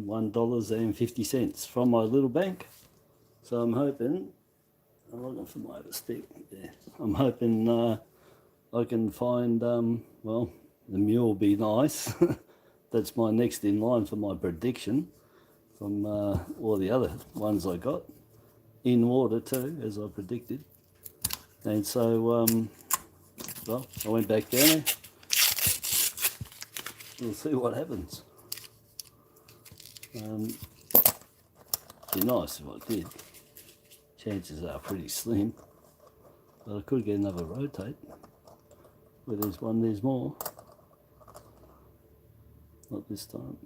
$1.50 from my little bank. So I'm hoping, I'm looking for my other stick. Yeah, I'm hoping I can find, well, the Mule will be nice. That's my next in line for my prediction from all the other ones I got. In water too, as I predicted. And so, well, I went back down there. We'll see what happens. Be nice if I did. Chances are pretty slim, but I could get another rotate. Where there's one, there's more. Not this time.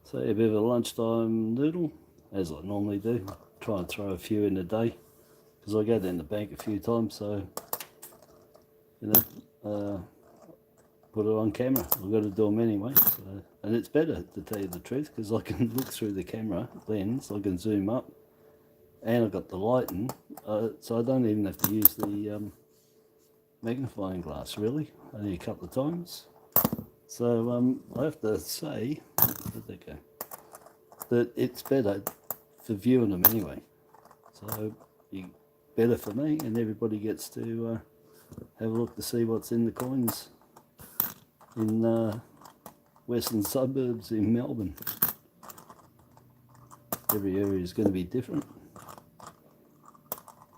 So a bit of a lunchtime noodle, as I normally do. Try and throw a few in a day, because I go down the bank a few times, so, you know, put it on camera. I've got to do them anyway. So, and it's better, to tell you the truth, because I can look through the camera lens, I can zoom up, and I've got the lighting, so I don't even have to use the magnifying glass, really, only a couple of times. So I have to say, where'd that go? That it's better for viewing them anyway. So better for me, and everybody gets to have a look to see what's in the coins in western suburbs in Melbourne. Every area is going to be different.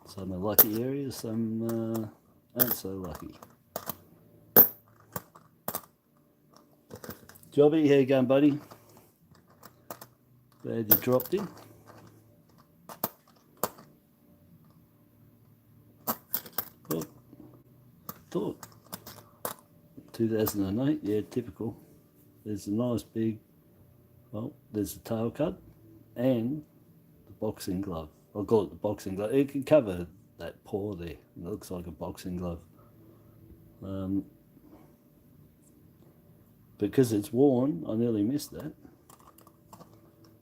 Some are lucky areas, some aren't so lucky. Jobby, how you going, buddy? Glad you dropped in. Oh, thought 2008, yeah, typical. There's a nice big, well, there's the tail cut and the boxing glove. I'll call it the boxing glove. It can cover that paw there. It looks like a boxing glove. Because it's worn, I nearly missed that.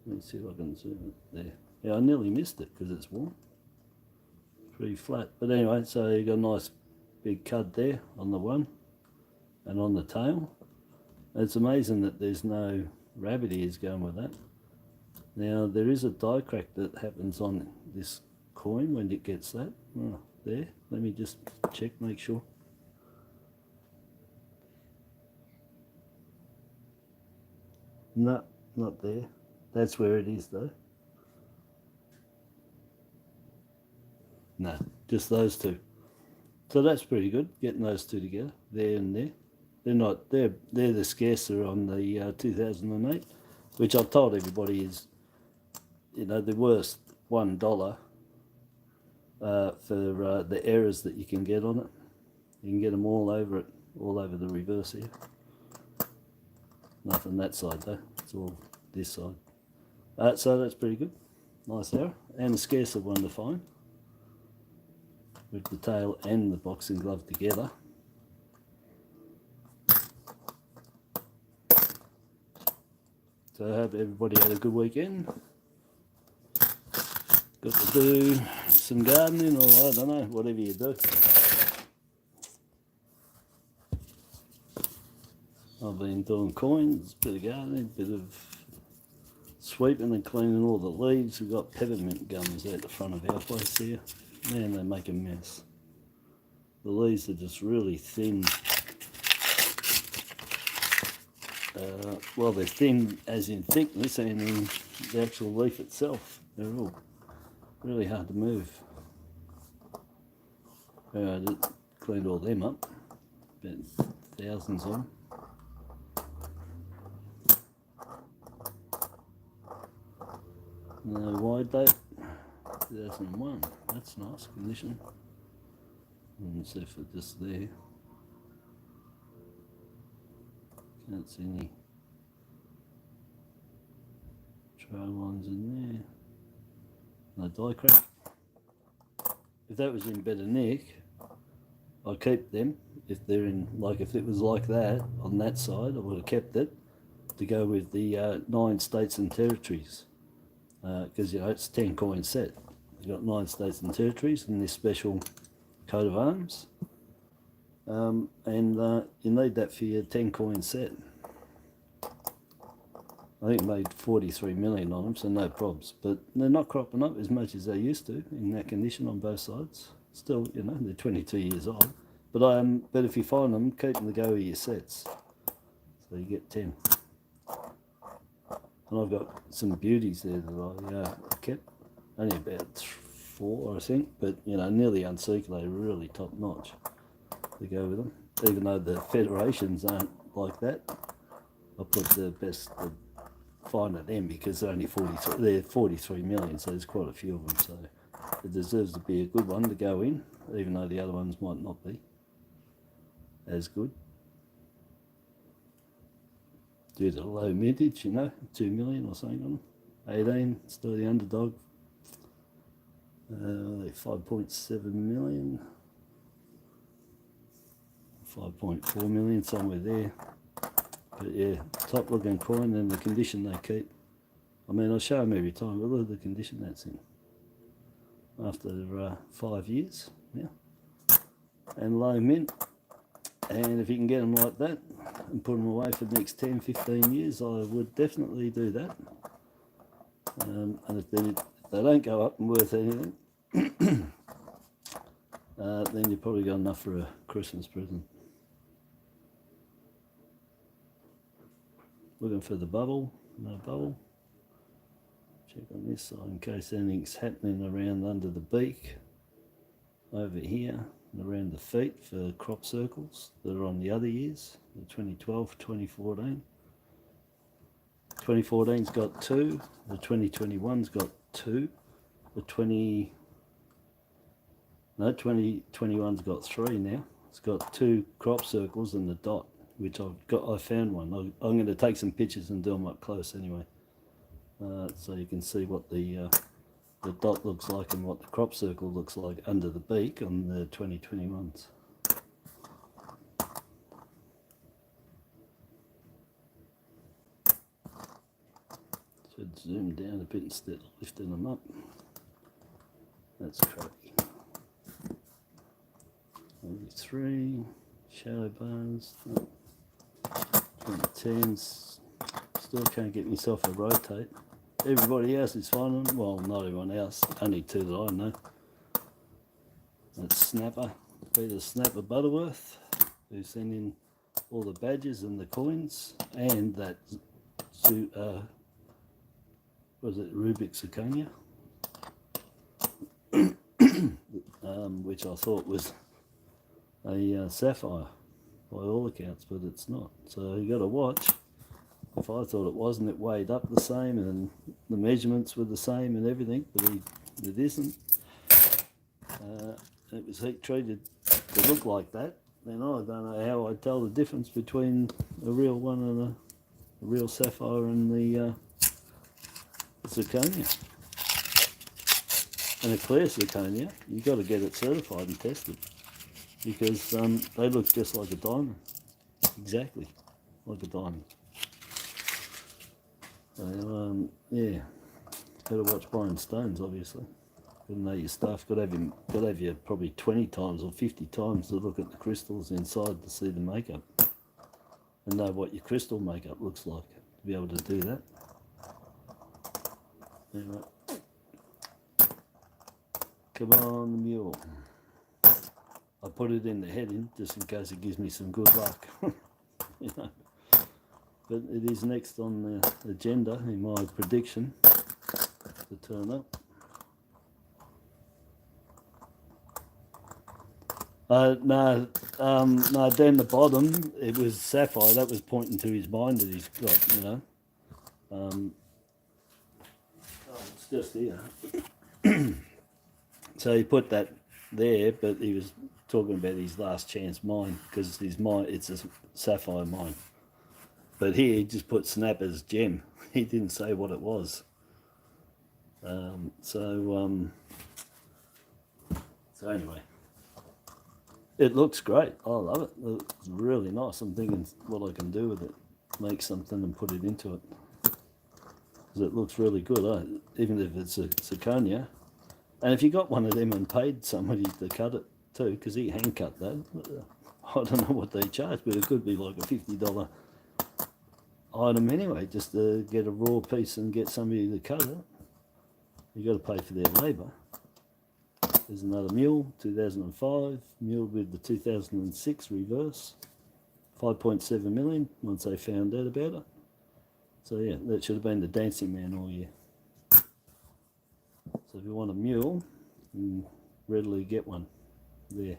Let me see if I can zoom it there. Yeah, I nearly missed it because it's worn. Pretty flat. But anyway, so you got a nice big cut there on the one and on the tail. It's amazing that there's no rabbit ears going with that. Now, there is a die crack that happens on this coin when it gets that. Oh, there. Let me just check, make sure. No, not there. That's where it is though. No, just those two. So that's pretty good, getting those two together, there and there. They're not, they're the scarcer on the 2008, which I've told everybody is, you know, the worst $1 for the errors that you can get on it. You can get them all over it, all over the reverse here. Nothing that side though, it's all this side. So that's pretty good, nice error, and a scarcer one to find, with the tail and the boxing glove together. So I hope everybody had a good weekend. Got to do some gardening, or I don't know, whatever you do. I've been doing coins, a bit of gardening, a bit of sweeping and cleaning all the leaves. We've got peppermint gums out the front of our place here. Man, they make a mess. The leaves are just really thin. Well, they're thin as in thickness, and in the actual leaf itself. They're all really hard to move. I cleaned all them up, about thousands of them. No wide date, 2001. That's nice condition. And so for just there, can't see any trail lines in there. No die crack. If that was in better nick, I'd keep them. If they're in, like if it was like that on that side, I would have kept it to go with the 9 states and territories. Because you know it's 10 coin set. You've got 9 states and territories and this special coat of arms. and you need that for your 10 coin set. I think made 43 million on them, so no probs. But they're not cropping up as much as they used to in that condition on both sides. Still, you know, they're 22 years old. But if you find them, keep them to go with your sets. So you get 10. And I've got some beauties there that I kept. Only about 4, I think. But, you know, nearly uncirculated, really top notch to go with them. Even though the federations aren't like that, I put the best... fine at them because they're only 43. They're 43 million, so there's quite a few of them. So it deserves to be a good one to go in, even though the other ones might not be as good due to low mintage. You know, 2 million or something on them. 18, still the underdog. 5.7 million, 5.4 million, somewhere there. But yeah, top looking coin and the condition they keep. I mean, I show them every time, but look at the condition that's in. After 5 years, yeah. And low mint. And if you can get them like that and put them away for the next 10, 15 years, I would definitely do that. And if they don't go up and worth anything, then you've probably got enough for a Christmas present. Looking for the bubble, no bubble. Check on this side in case anything's happening around under the beak. Over here and around the feet for crop circles that are on the other years, the 2012, 2014. 2014's got 2, the 2021's got 2, the 2021's got 3 now. It's got 2 crop circles and the dot, which I found one. I'm going to take some pictures and do them up close anyway, so you can see what the dot looks like and what the crop circle looks like under the beak on the 2021s. Should zoom down a bit instead of lifting them up. That's crappy. 83 shadow bars. 2010s, still can't get myself to rotate. Everybody else is finding them. Well, not everyone else, only 2 that I know. That's Snapper, Peter Snapper Butterworth, who sent in all the badges and the coins, and that, was it Rubik's Zirconia? Which I thought was a sapphire by all accounts, but it's not. So you got to watch. If I thought it wasn't, it weighed up the same and the measurements were the same and everything, but it isn't. It was heat treated to look like that. Then I don't know how I'd tell the difference between a real one and a real sapphire and the zirconia. And a clear zirconia, you've got to get it certified and tested, because they look just like a diamond, exactly like a diamond. So yeah, better watch buying stones, obviously. Got to know your stuff. Got to have you probably 20 times or 50 times to look at the crystals inside to see the makeup, and know what your crystal makeup looks like to be able to do that. Anyway. Come on, Mule. I put it in the heading just in case it gives me some good luck. You know. But it is next on the agenda in my prediction to turn up. No, down the bottom it was sapphire. That was pointing to his mind that he's got, you know. Oh, it's just here. So he put that there, but he was talking about his last chance mine, because his mine, it's a sapphire mine. But here he just put Snapper's gem. He didn't say what it was. So anyway, it looks great. I love it. It's really nice. I'm thinking what I can do with it. Make something and put it into it. Because it looks really good, even if it's a zirconia. And if you got one of them and paid somebody to cut it too, because he hand cut that, I don't know what they charge, but it could be like a $50 item anyway, just to get a raw piece and get somebody to cut it. You got to pay for their labour. There's another Mule, 2005, Mule with the 2006 reverse, 5.7 million once they found out about it. So yeah, that should have been the dancing man all year. So if you want a Mule, you can readily get one there.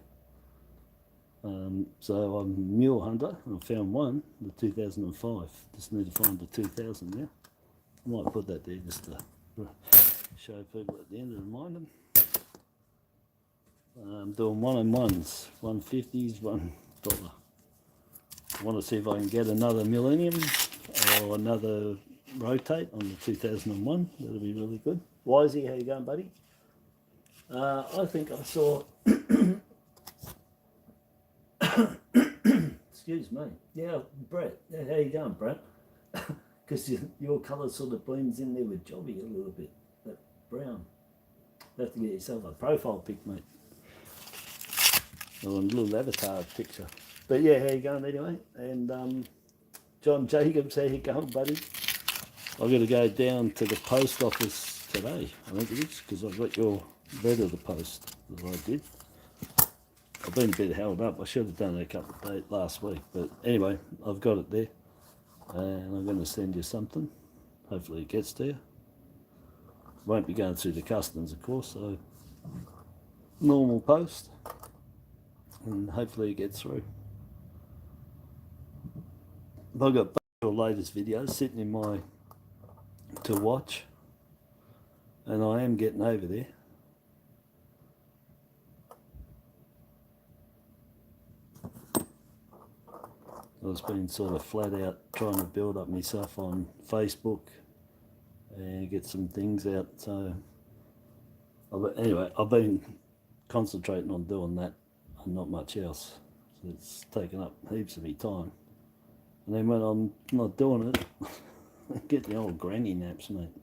So I'm a Mule hunter, and I found one, the 2005. Just need to find the 2000 now. I might put that there just to show people at the end and remind them. I'm doing one-on-ones, 150s, $1. I want to see if I can get another Millennium or another Rotate on the 2001. That'll be really good. Wisey, how you going, buddy? I think I saw... Excuse me. Yeah, Brett. How you going, Brett? Because your colour sort of blends in there with Jobby a little bit. That brown. You have to get yourself a profile pic, mate. Or a little avatar picture. But yeah, how you going anyway? And John Jacobs, how you going, buddy? I've got to go down to the post office today, I think it is, because I've got your letter of the post that I did. I've been a bit held up. I should have done it a couple of days last week. But anyway, I've got it there. And I'm going to send you something. Hopefully it gets to you. Won't be going through the customs, of course, so normal post. And hopefully it gets through. I've got your latest videos sitting in my to watch. And I am getting over there. I've been sort of flat out trying to build up myself on Facebook and get some things out. So anyway, I've been concentrating on doing that and not much else. So it's taken up heaps of my time. And then when I'm not doing it, I get the old granny naps, mate.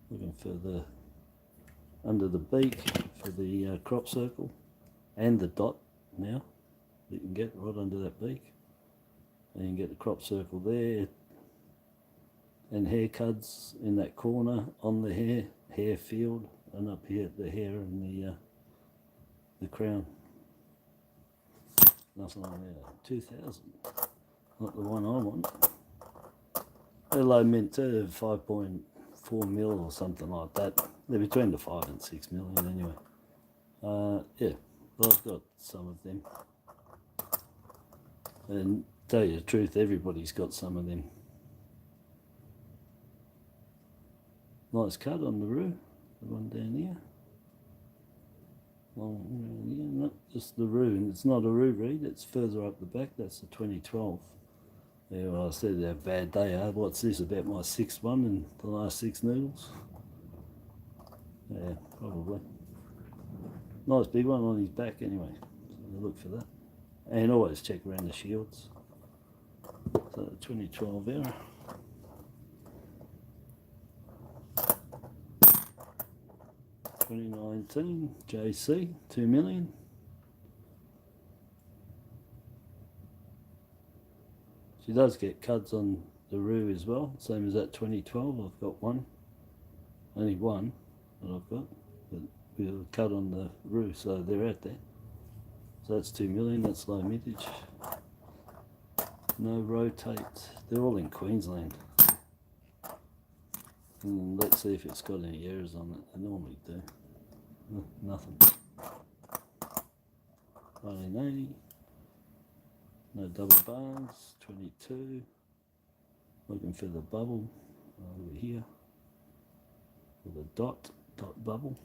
Looking for the under the beak for the crop circle and the dot. Now you can get right under that beak and you can get the crop circle there and hair cuds in that corner on the hair field and up here at the hair and the crown. Nothing on there. 2000, not the one I want. They're low mint too, 5.4 mil or something like that. They're between the 5 and 6 million anyway. Yeah. Well, I've got some of them, and tell you the truth, everybody's got some of them. Nice cut on the roo, the one down here. Long, yeah, not just the roo, and it's not a roo reed, it's further up the back. That's the 2012. Yeah, well, I said how bad they are. What's this, about my 6th one in the last 6 noodles? Yeah, probably. Nice big one on his back anyway, so look for that. And always check around the shields. So the 2012 era. $2019 JC, 2 million. She does get cuds on the roo as well, same as that 2012. I've got one, only one that I've got. But with a cut on the roof, so they're out there. So that's 2 million, that's low mintage. No rotate, they're all in Queensland. And let's see if it's got any errors on it. They normally do. Nothing. 1980. No double bars. 22. Looking for the bubble over here. With a dot bubble.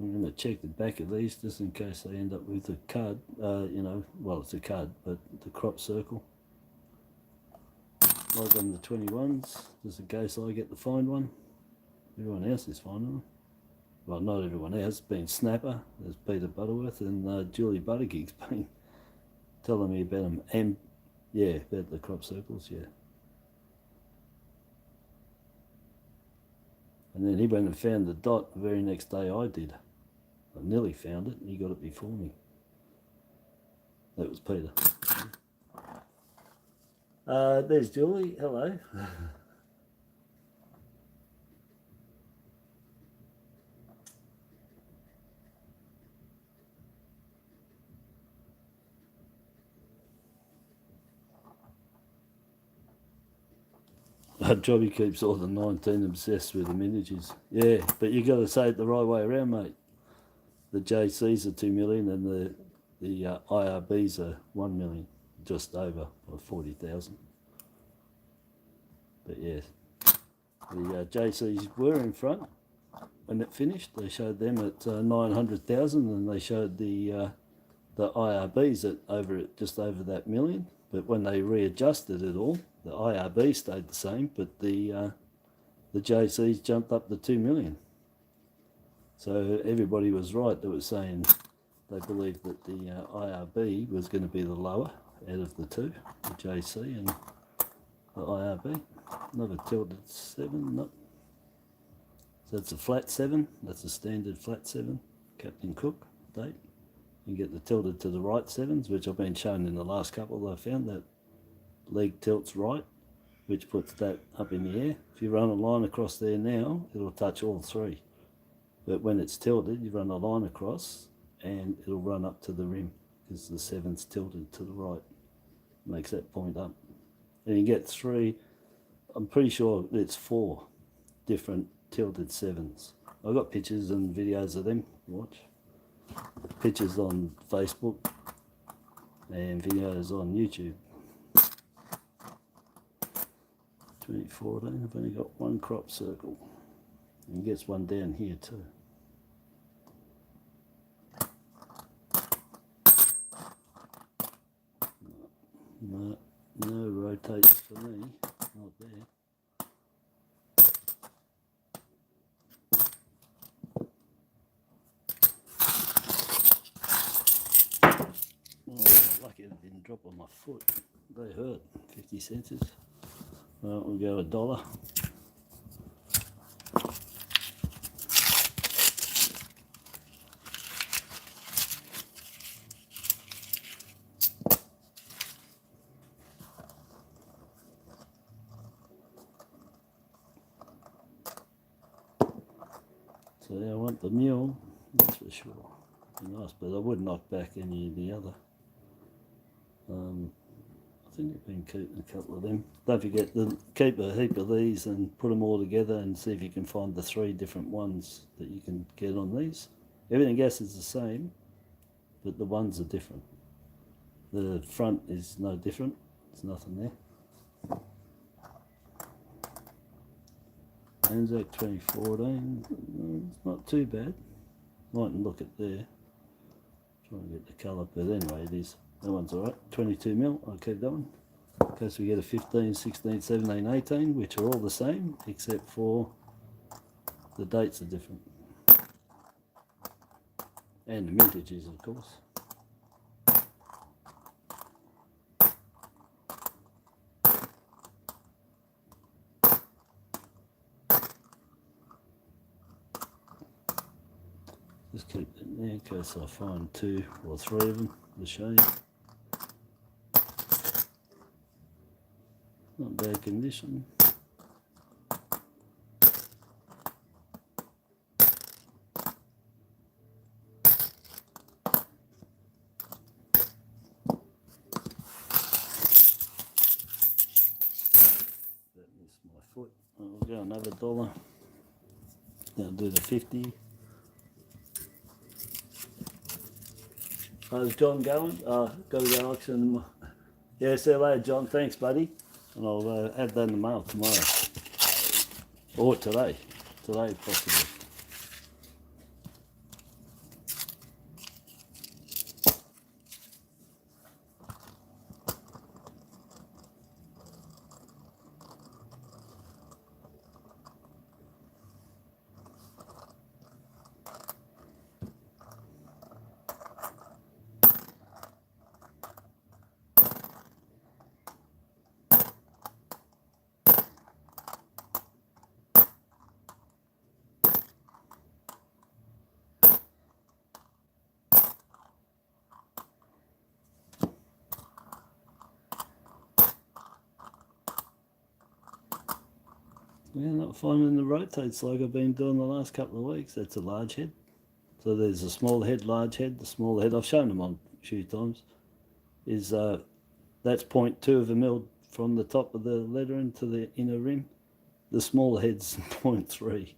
I'm going to check the back of these just in case they end up with a card, you know, well it's a card, but the crop circle. Like on the 21s, just in case I get to find one. Everyone else is finding them. Well, not everyone else. It's been Snapper, there's Peter Butterworth, and Julie Buttergig's been telling me about them. And yeah, about the crop circles, yeah. And then he went and found the dot the very next day I did. I nearly found it, and he got it before me. That was Peter. There's Julie. Hello. Jobby keeps all the 19 obsessed with the miniatures. Yeah, but you got to say it the right way around, mate. The JCs are 2 million and the IRBs are 1 million, just over, or 40,000. But yeah, the JCs were in front when it finished. They showed them at 900,000, and they showed the IRBs at just over that million. But when they readjusted it all, the IRB stayed the same, but the JCs jumped up to 2 million. So everybody was right that was saying they believed that the IRB was going to be the lower out of the two, the JC and the IRB. Not a tilted 7, no. So it's a flat 7, that's a standard flat 7, Captain Cook date. You get the tilted to the right 7s, which I've been shown in the last couple. I found that leg tilts right, which puts that up in the air. If you run a line across there now, it'll touch all three. But when it's tilted, you run a line across and it'll run up to the rim because the 7's tilted to the right. Makes that point up. And you get 3, I'm pretty sure it's 4 different tilted 7s. I've got pictures and videos of them. Watch. Pictures on Facebook and videos on YouTube. 2014, I've only got one crop circle. And gets one down here too. No rotates for me, not there. Oh, lucky it didn't drop on my foot. They hurt. 50 cents. Well, we'll go $1. So I want the Mule, that's for sure. Be nice, but I would knock back any of the other. I think I've been keeping a couple of them. Don't forget to keep a heap of these and put them all together and see if you can find the 3 different ones that you can get on these. Everything else is the same, but the ones are different. The front is no different, there's nothing there. Anzac 2014, it's not too bad. Mightn't look at there. Trying to get the colour, but anyway it is. That one's alright. 22 mil, I'll keep that one. In case we get a 15, 16, 17, 18, which are all the same, except for the dates are different. And the mintages, of course. Just keep them there in case I find 2 or 3 of them to show you. Not bad condition. That missed my foot. I'll go another $1. I'll do the 50. How's John going? Got to go, Alex. And yeah, see you later, John. Thanks, buddy. And I'll have that in the mail tomorrow. Or today. Today, possibly. Yeah, not finding the rotates like I've been doing the last couple of weeks. That's a large head. So there's a small head, large head. The small head, I've shown them on a few times, is that's 0.2 of a mil from the top of the lettering to the inner rim. The small head's 0.3.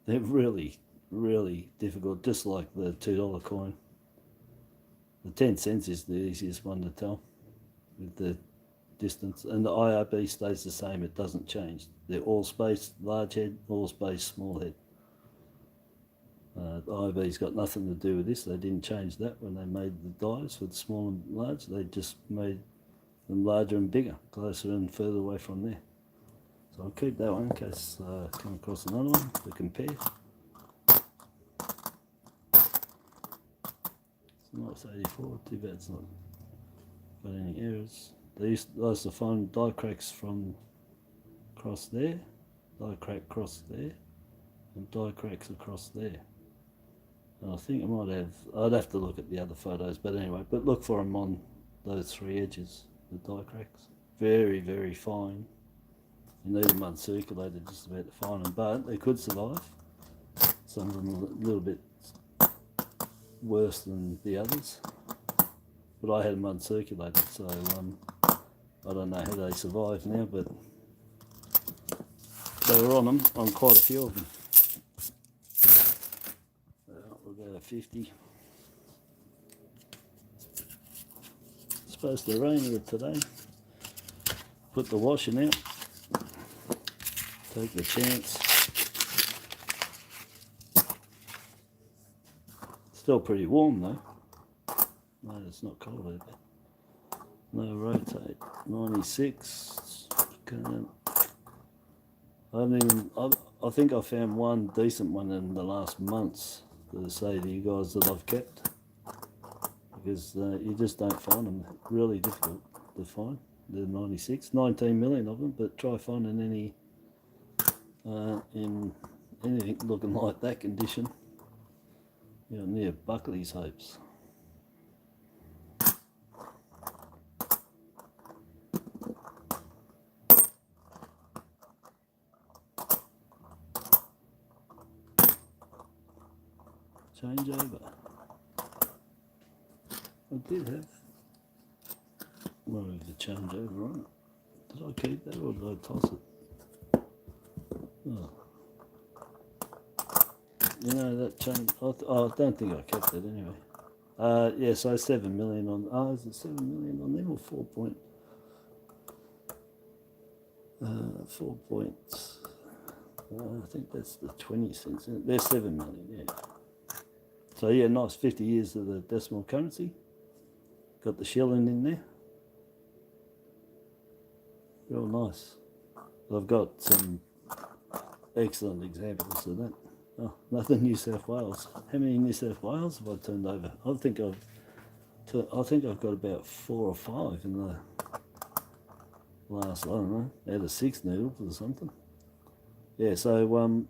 They're really, really difficult, just like the $2 coin. The 10 cents is the easiest one to tell with the distance, and the IRB stays the same. It doesn't change. They're all space large head, all space small head. The IRB's got nothing to do with this. They didn't change that when they made the dies with small and large. They just made them larger and bigger, closer and further away from there. So I'll keep that one in case I come across another one to compare. It's nice 84, too bad it's not got any errors. I used to find die cracks from across there, die crack across there, and die cracks across there. And I think I might have, I'd have to look at the other photos, but anyway, but look for them on those three edges, the die cracks. Very, very fine. You need them uncirculated just about to find them, but they could survive. Some of them a little bit worse than the others. But I had them uncirculated, so I don't know how they survived now, but they were on them, on quite a few of them. We'll go to 50. It's supposed to rain here today. Put the washing out. Take the chance. Still pretty warm though. No, it's not cold out there. No rotate. 96. I think I found one decent one in the last months to say to you guys that I've kept, because you just don't find them. Really difficult to find. The 96, 19 million of them, but try finding any in anything looking like that condition. You're near Buckley's hopes. Change over. I did have one of the change over on it. Did I keep that or did I toss it? Oh. You know that change, I don't think I kept it anyway. Yeah, so 7 million on, is it 7 million on them or 4 point? 4 points, I think that's the 20 cents, there's 7 million, yeah. So yeah, nice 50 years of the decimal currency. Got the shilling in there. Real nice. I've got some excellent examples of that. Oh, nothing New South Wales. How many New South Wales have I turned over? I think I've got about 4 or 5 in the last, I don't know, out of 6 noodles or something. Yeah, so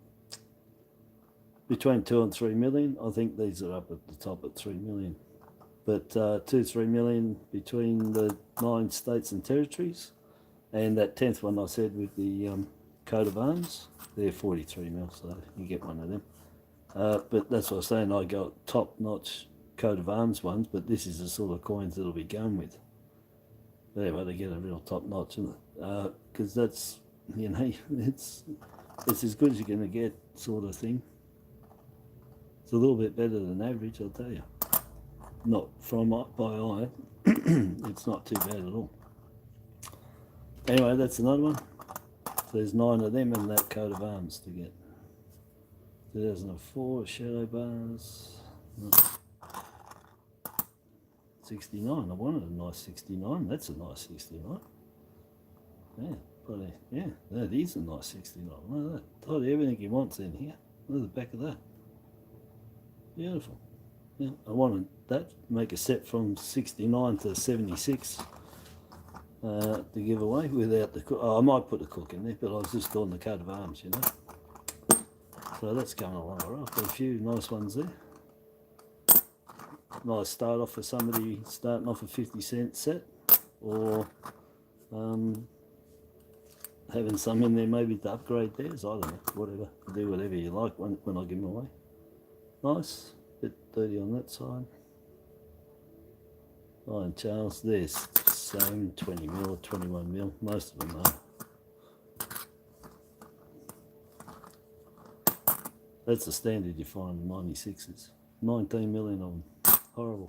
between 2 and 3 million. I think these are up at the top at 3 million. But 2-3 million between the 9 states and territories. And that 10th one I said with the coat of arms, they're 43 mil, so you get one of them. But that's what I was saying, I got top-notch coat of arms ones, but this is the sort of coins that'll be going with. But anyway, they get a real top-notch, isn't it? Because that's, you know, it's as good as you're going to get, sort of thing. It's a little bit better than average, I'll tell you. Not from by eye, it's not too bad at all. Anyway, that's another one. So there's 9 of them and that coat of arms to get. 2004 shadow bars. No. 69. I wanted a nice 69. That's a nice 69. Yeah, bloody, yeah, that is a nice 69. Look at that. Told you everything he wants in here. Look at the back of that. Beautiful. Yeah, I wanted that. Make a set from 69 to 76. To give away without the cook. Oh, I might put a cook in there, but I was just doing the coat of arms, you know. So that's going along all right. Got a few nice ones there. Nice start off for somebody starting off a 50 cent set, or having some in there maybe to upgrade theirs. I don't know, whatever. Do whatever you like when I give them away. Nice, bit dirty on that side. Iron Charles, there's same 20 mil or 21 mil, most of them are. That's the standard you find in 96s. 19 million of them, horrible.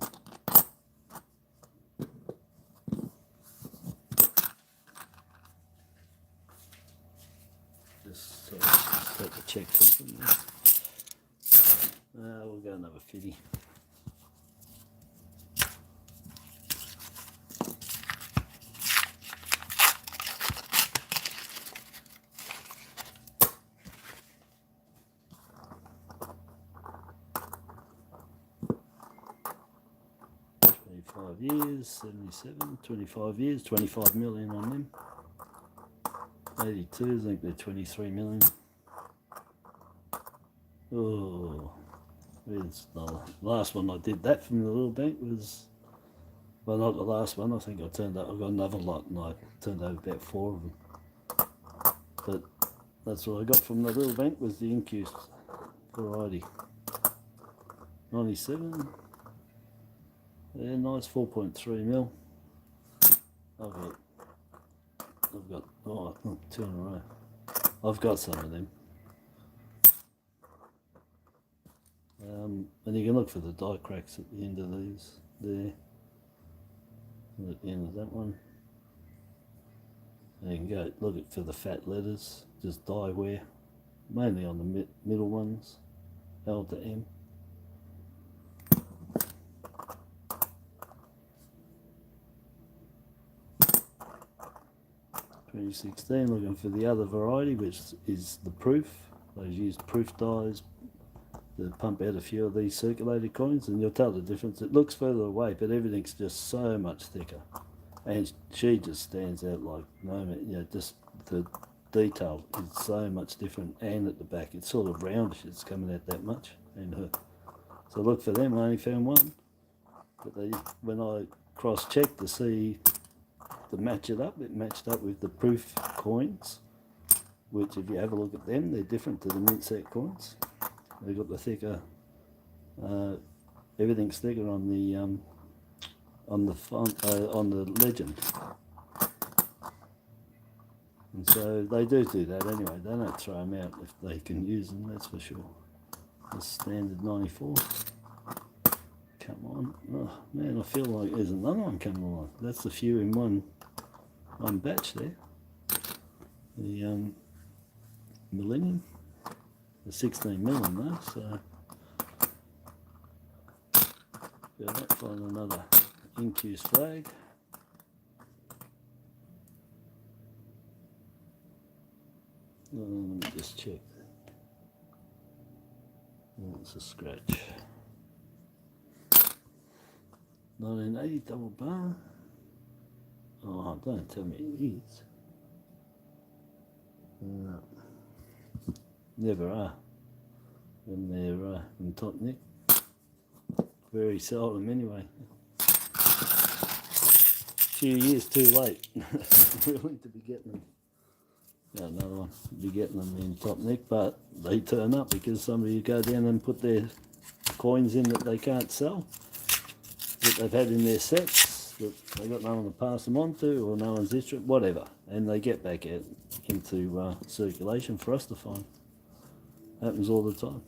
Just have to check something. We'll go another 50. Years, 77, 25 years, 25 million on them. 82, I think they're 23 million. Oh, it's the last one I did that from the little bank was, well, not the last one. I think I got another lot and I turned over about 4 of them. But that's what I got from the little bank was the increased variety. 97. Yeah, nice 4.3 mil. I've got, oh, 2 in a row. I've got some of them. And you can look for the die cracks at the end of these there. And at the end of that one. And you can go look for the fat letters, just die wear. Mainly on the middle ones, L to M. 2016, looking for the other variety, which is the proof. They've used proof dies to pump out a few of these circulated coins, and you'll tell the difference. It looks further away, but everything's just so much thicker. And she just stands out like, no, you know, just the detail is so much different. And at the back, it's sort of roundish, it's coming out that much. And her. So look for them, I only found one. But they, when I cross-checked to see to match it matched up with the proof coins, which if you have a look at them, they're different to the mint set coins. They've got the thicker, everything's thicker on the font, on the legend. And so they do that anyway. They don't throw them out if they can use them, that's for sure. The standard 94. Come on. Oh man, I feel like there's another one coming along. That's a few in one batch there. The Millennium. The 16 million though, so go back, find another Incuse flag. Let me just check. Oh, it's a scratch. 1980 double bar. Oh, don't tell me it is. No. Never are. When they're in top nick. Very seldom anyway. Few years too late. Really to be getting them. Got another one. Be getting them in top nick, but they turn up because somebody go down and put their coins in that they can't sell, that they've had in their sets, that they got no one to pass them on to, or no one's interested, whatever, and they get back out into circulation for us to find. Happens all the time.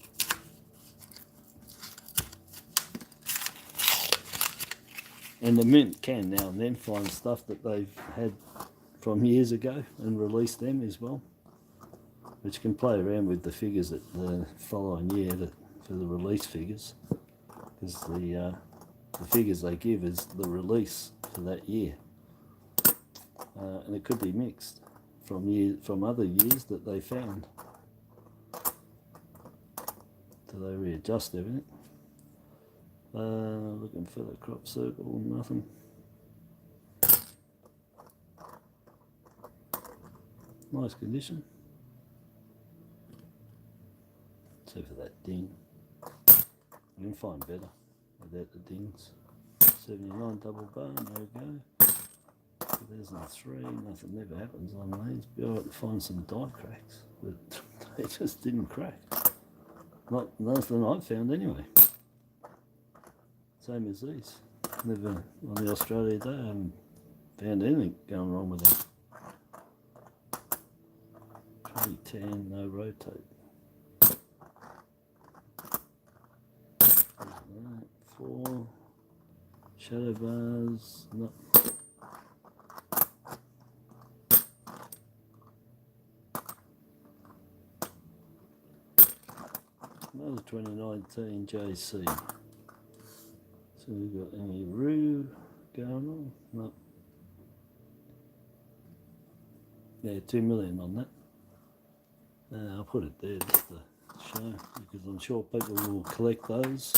And the mint can now and then find stuff that they've had from years ago and release them as well, which can play around with the figures at the following year for the release figures, because the figures they give is the release for that year, and it could be mixed from other years that they found, so they readjust everything. Looking for the crop circle, nothing. Nice condition. Except for that ding. You can find better without the dings. 79 double bar, there we go. So there's 2003, nothing never happens on these. Be alright to find some die cracks, but they just didn't crack. Not nothing I found anyway. Same as these. Never on the Australia day, I haven't found anything going wrong with them. 2010, no rotate. 4 shadow bars, no. Another 2019 JC. So we've got any Roo going on? No. Yeah, 2 million on that. I'll put it there just to show, because I'm sure people will collect those.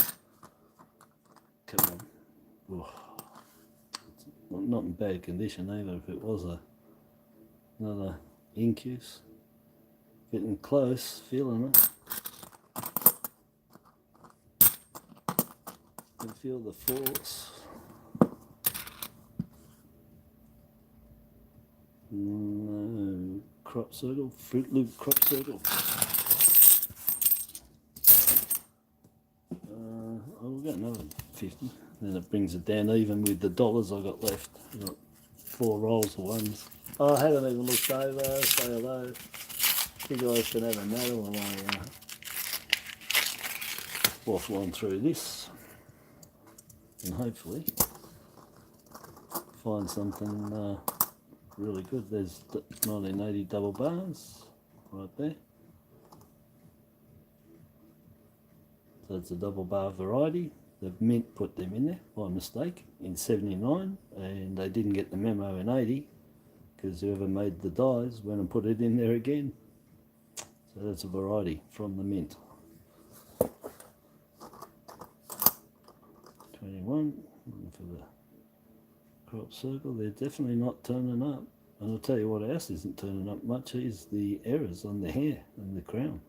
Come on. Oh. It's not in bad condition either. If it was another Incus. Getting close, feeling it. Can feel the force. No, crop circle, Fruit Loop crop circle. I'll get another 50. Then it brings it down even with the dollars I got left. I've got 4 rolls of ones. Oh, I haven't even looked over. Say hello. You guys can have a natter while I waffle on through this. And hopefully find something really good. There's 1980 double bars right there. So it's a double bar variety. The Mint put them in there by mistake in 79, and they didn't get the memo in 80 because whoever made the dies went and put it in there again. So that's a variety from the Mint. 21 for the crop circle. They're definitely not turning up. And I'll tell you what else isn't turning up much is the errors on the hair and the crown.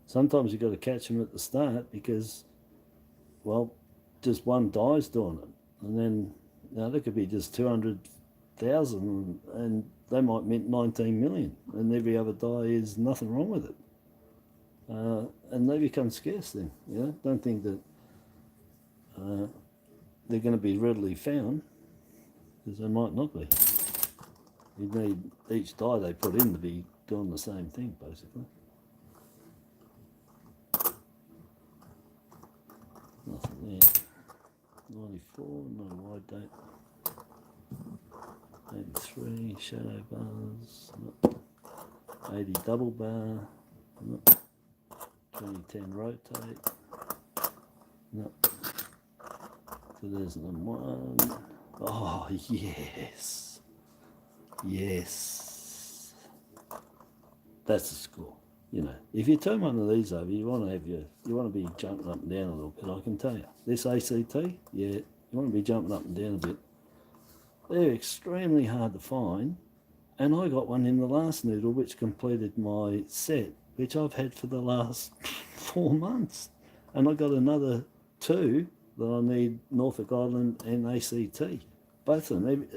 Sometimes you've got to catch them at the start because, well, just one die's doing it. And then, you know, there could be just 200,000 and they might mint 19 million and every other die is nothing wrong with it. And they become scarce then, you know. Don't think that they're going to be readily found, because they might not be. You need each die they put in to be doing the same thing, basically. Nothing there. 94, no wide date. 83, shadow bars. No. 80 double bar. No. 2010 rotate. No. So there's the one. Oh, yes. Yes. That's a score. You know, if you turn one of these over, you want to have you want to be jumping up and down a little bit, I can tell you. This ACT, yeah, you want to be jumping up and down a bit. They're extremely hard to find, and I got one in the last Noodle which completed my set, which I've had for the last 4 months. And I got another 2 that I need, Norfolk Island and ACT. Both of them.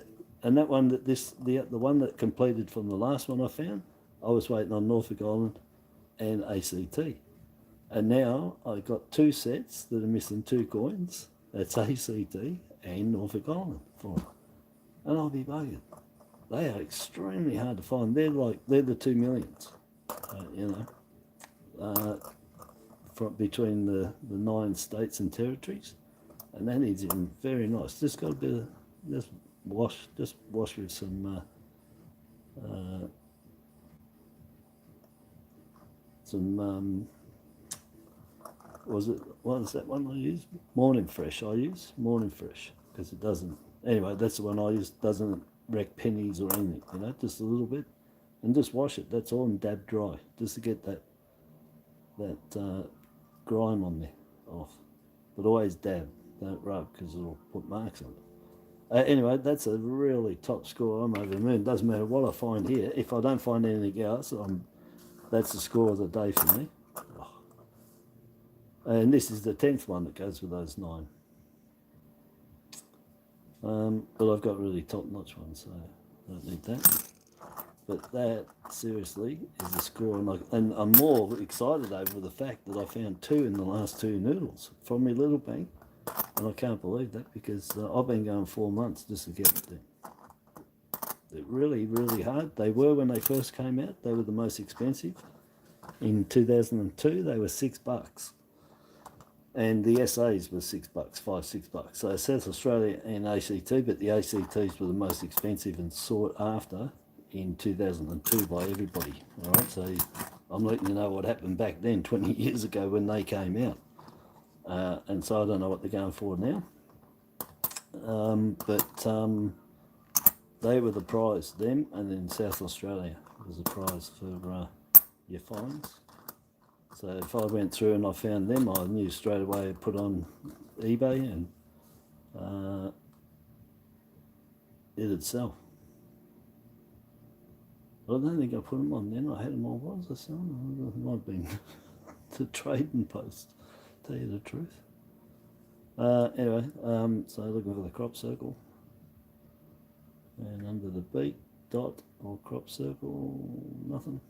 And that one, the one that completed from the last one I found, I was waiting on Norfolk Island and ACT. And now I've got 2 sets that are missing 2 coins. That's ACT and Norfolk Island for them. And I'll be buggered. They are extremely hard to find. They're the 2 millions, you know, between the 9 states and territories. And that is very nice. Just got a bit of, just wash with some what was that one I used? Morning Fresh. I use Morning Fresh because it doesn't. Anyway, that's the one I use. Doesn't wreck pennies or anything. You know, just a little bit, and just wash it. That's all, and dab dry, just to get that grime on there off. But always dab. Don't rub because it'll put marks on it. Anyway, that's a really top score. I'm over the moon. Doesn't matter what I find here. If I don't find anything else, that's the score of the day for me. Oh. And this is the 10th one that goes with those 9. But I've got really top-notch ones, so Don't need that. But that, seriously, is a score. And I'm more excited over the fact that I found 2 in the last 2 noodles from my little bank. And I can't believe that because I've been going 4 months just to get them. They're really, really hard. They were when they first came out. They were the most expensive. In 2002, they were $6. And the SAs were $6, $6. So South Australia and ACT, but the ACTs were the most expensive and sought after in 2002 by everybody. All right, so I'm letting you know what happened back then, 20 years ago when they came out. And so I don't know what they're going for now. But they were the prize, them, and then South Australia was the prize for your fines. So if I went through and I found them, I knew straight away to put on eBay and it'd sell. But I don't think I put them on then. I had them on. What was I selling? It might have been the trading post, to tell you the truth. Anyway, so looking for the crop circle. And under the beat, dot or crop circle, nothing.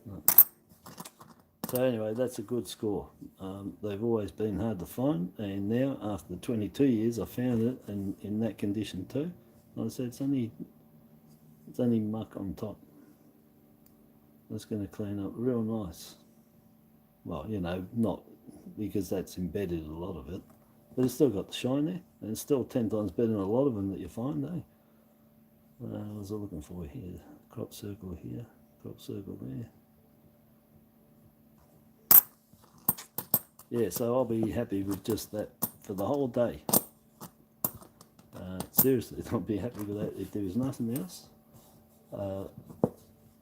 No. So anyway, that's a good score. They've always been hard to find, and now after 22 years, I found it, and in that condition too. Like I said, it's only muck on top. That's going to clean up real nice. Well, you know, not because that's embedded a lot of it, but it's still got the shine there, and it's still 10 times better than a lot of them that you find, eh? What was I looking for here? Crop circle here, crop circle there. Yeah, so I'll be happy with just that for the whole day. Seriously, I'll be happy with that if there was nothing else.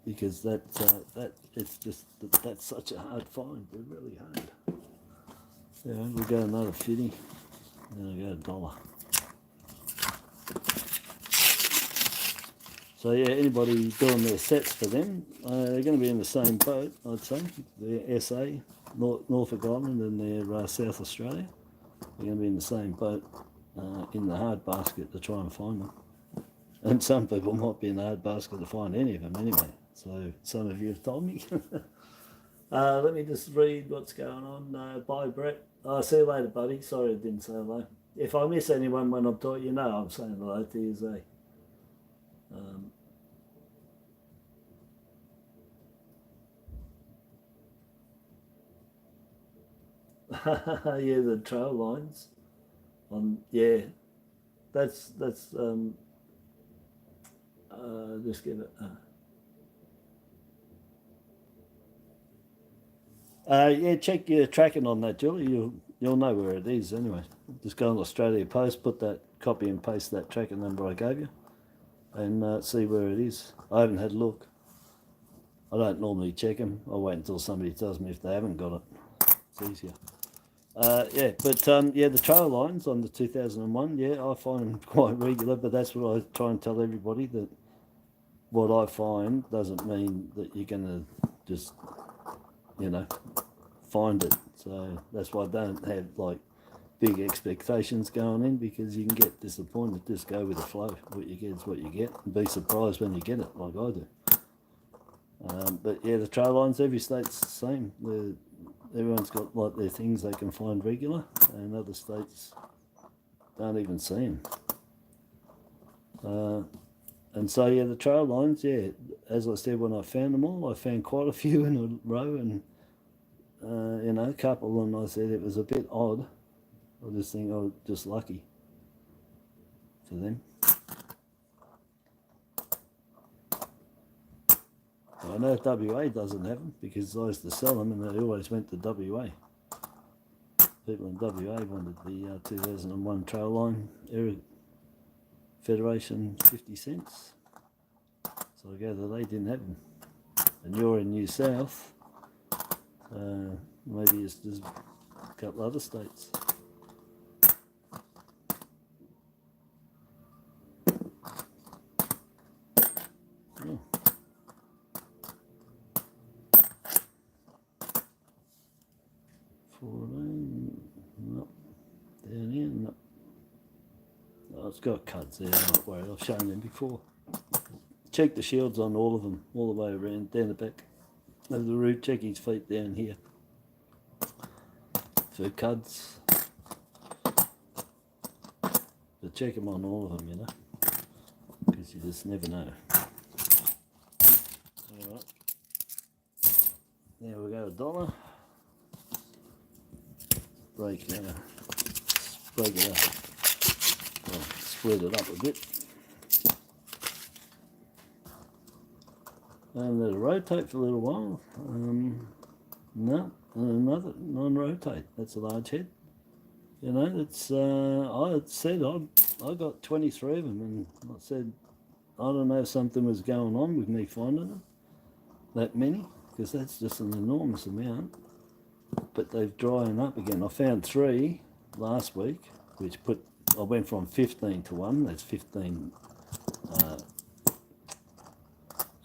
Because it's just that's such a hard find. They're really hard. Yeah, we'll go another 50, and I'll go $1. So yeah, anybody doing their sets for them, they're going to be in the same boat, I'd say. Their SA, Norfolk Island, and their South Australia. They're going to be in the same boat in the hard basket to try and find them. And some people might be in the hard basket to find any of them anyway. So some of you have told me. Let me just read what's going on. Bye, Brett. See you later, buddy. Sorry I didn't say hello. If I miss anyone when I'm talking, you know I'm saying hello to you, eh? Yeah, the trail lines. Yeah, that's just give it. Yeah, check your tracking on that, Julie. You'll know where it is anyway. Just go on Australia Post, put that, copy and paste that tracking number I gave you, and see where it is. I haven't had a look. I don't normally check them. I'll wait until somebody tells me if they haven't got it. It's easier. Yeah, but yeah, the trail lines on the 2001, yeah, I find them quite regular, but that's what I try and tell everybody, that what I find doesn't mean that you're going to just, you know, find it. So that's why I don't have like big expectations going in, because you can get disappointed. Just go with the flow. What you get is what you get, and be surprised when you get it, like I do. But yeah, the trail lines, every state's the same. Everyone's got like their things they can find regular, and other states don't even see them. And so yeah, the trail lines, yeah, as I said, when I found them all, I found quite a few in a row, and you know, a couple of them I said it was a bit odd. I just think I was just lucky for them. I know WA doesn't have them, because I used to sell them and they always went to WA. People in WA wanted the 2001 trail line Federation 50 cents. So I gather they didn't have them. And you're in New South, maybe it's just a couple other states. Oh. 14, no. Down here, no. Oh, it's got cuts there, don't worry, I've shown them before. Check the shields on all of them, all the way around, down the back of the root. Check his feet down here for cuds. But check them on all of them, you know, because you just never know. Alright, there we go, $1. Break it up, well, split it up a bit. And let it rotate for a little while. No, another non-rotate. That's a large head. You know, it's. I said I got 23 of them, and I said I don't know if something was going on with me finding them that many, because that's just an enormous amount. But they've drying up again. I found 3 last week, which I went from 15 to 1. That's 15.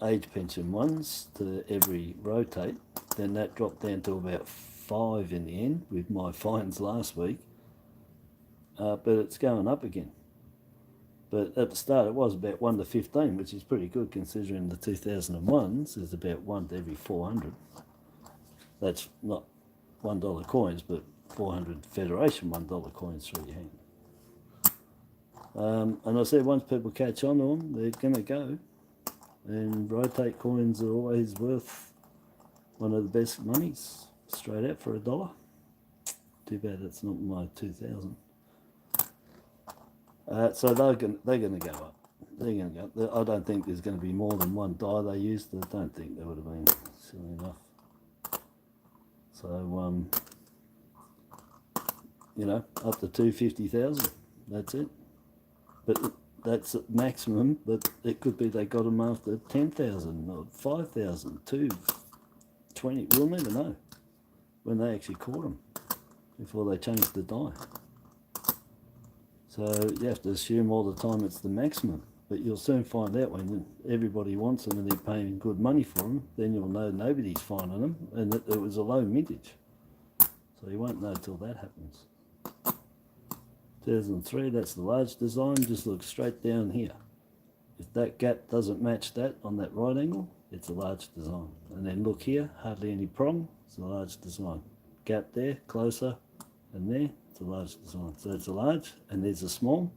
Age pension ones to every rotate, then that dropped down to about 5 in the end with my finds last week, but it's going up again. But at the start it was about 1 to 15, which is pretty good considering the 2001s is about 1 to every 400. That's not $1 coins, but 400 Federation $1 coins through your hand. And I said once people catch on to them, they're going to go. And rotate coins are always worth one of the best monies, straight out for $1. Too bad it's not my 2000. So they're going to go up. They're going to go up. I don't think there's going to be more than one die they used. I don't think that would have been silly enough. So you know, up to 250,000. That's it. But that's at maximum, but it could be they got them after 10,000 or 5,000, 20. We'll never know when they actually caught them before they changed the die. So you have to assume all the time it's the maximum, but you'll soon find out when everybody wants them and they're paying good money for them. Then you'll know nobody's finding them and that it was a low mintage. So you won't know till that happens. 2003, that's the large design. Just look straight down here. If that gap doesn't match that on that right angle, it's a large design. And then look here, hardly any prong, it's a large design. Gap there, closer, and there, it's a large design. So it's a large, and there's a small,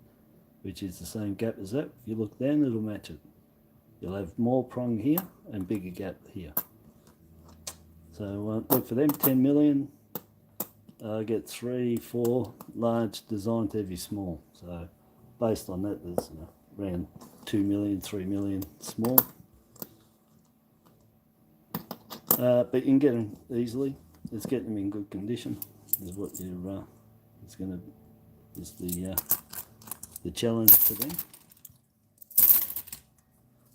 which is the same gap as that. If you look down, it'll match it. You'll have more prong here and bigger gap here. So look for them, 10 million. Get 3, 4 large design to every small. So based on that, there's around 2 million, 3 million small. But you can get them easily. It's getting them in good condition. Is what you're. It's going to is the challenge for them.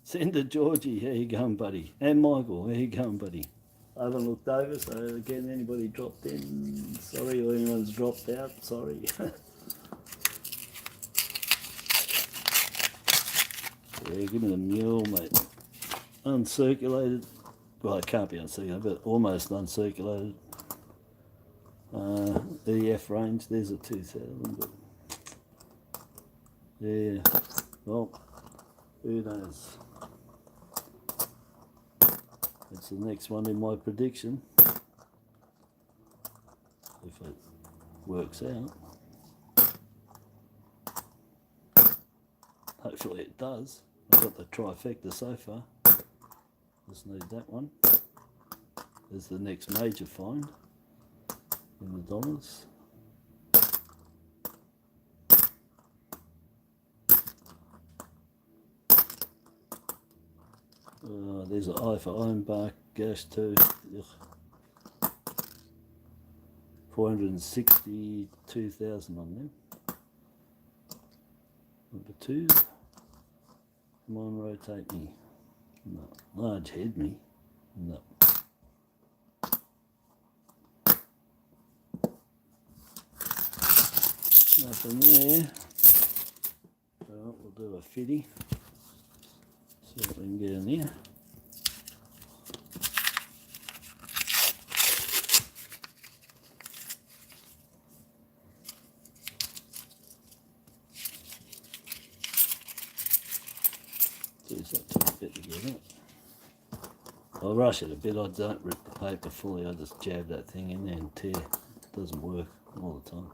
Sender Georgie, how you going, buddy? And Michael, how you going, buddy? I haven't looked over, so again, anybody dropped in, sorry, or anyone's dropped out, sorry. Yeah, give me the Mule, mate. Uncirculated, well, it can't be uncirculated, but almost uncirculated. EF range, there's a 2000, but yeah, well, who knows. That's the next one in my prediction, if it works out. Hopefully it does. I've got the trifecta so far. Just need that one. There's the next major find in the dollars. There's an eye for Ironbark Gash too. 462,000 on them. Number 2. Come on, rotate me. No. Large head me. No. Nothing there. Well, we'll do a 50. See what we can get in there. Geez, that took a bit to get out. I'll rush it a bit. I don't rip the paper fully. I just jab that thing in there and tear. It doesn't work all the time.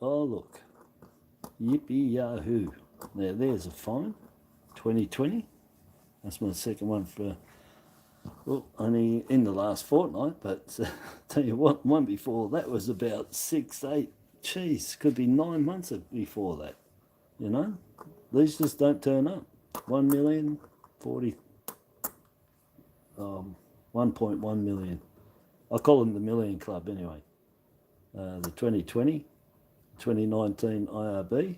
Oh look, yippee yahoo! Now there's a fine, 2020. That's my second one for, well, only in the last fortnight. But tell you what, one before that was about 6, 8. Geez, could be 9 months before that. You know, these just don't turn up. 1 million, 40, 1.1 million. I call them the Million Club anyway. The 2020. 2019 IRB,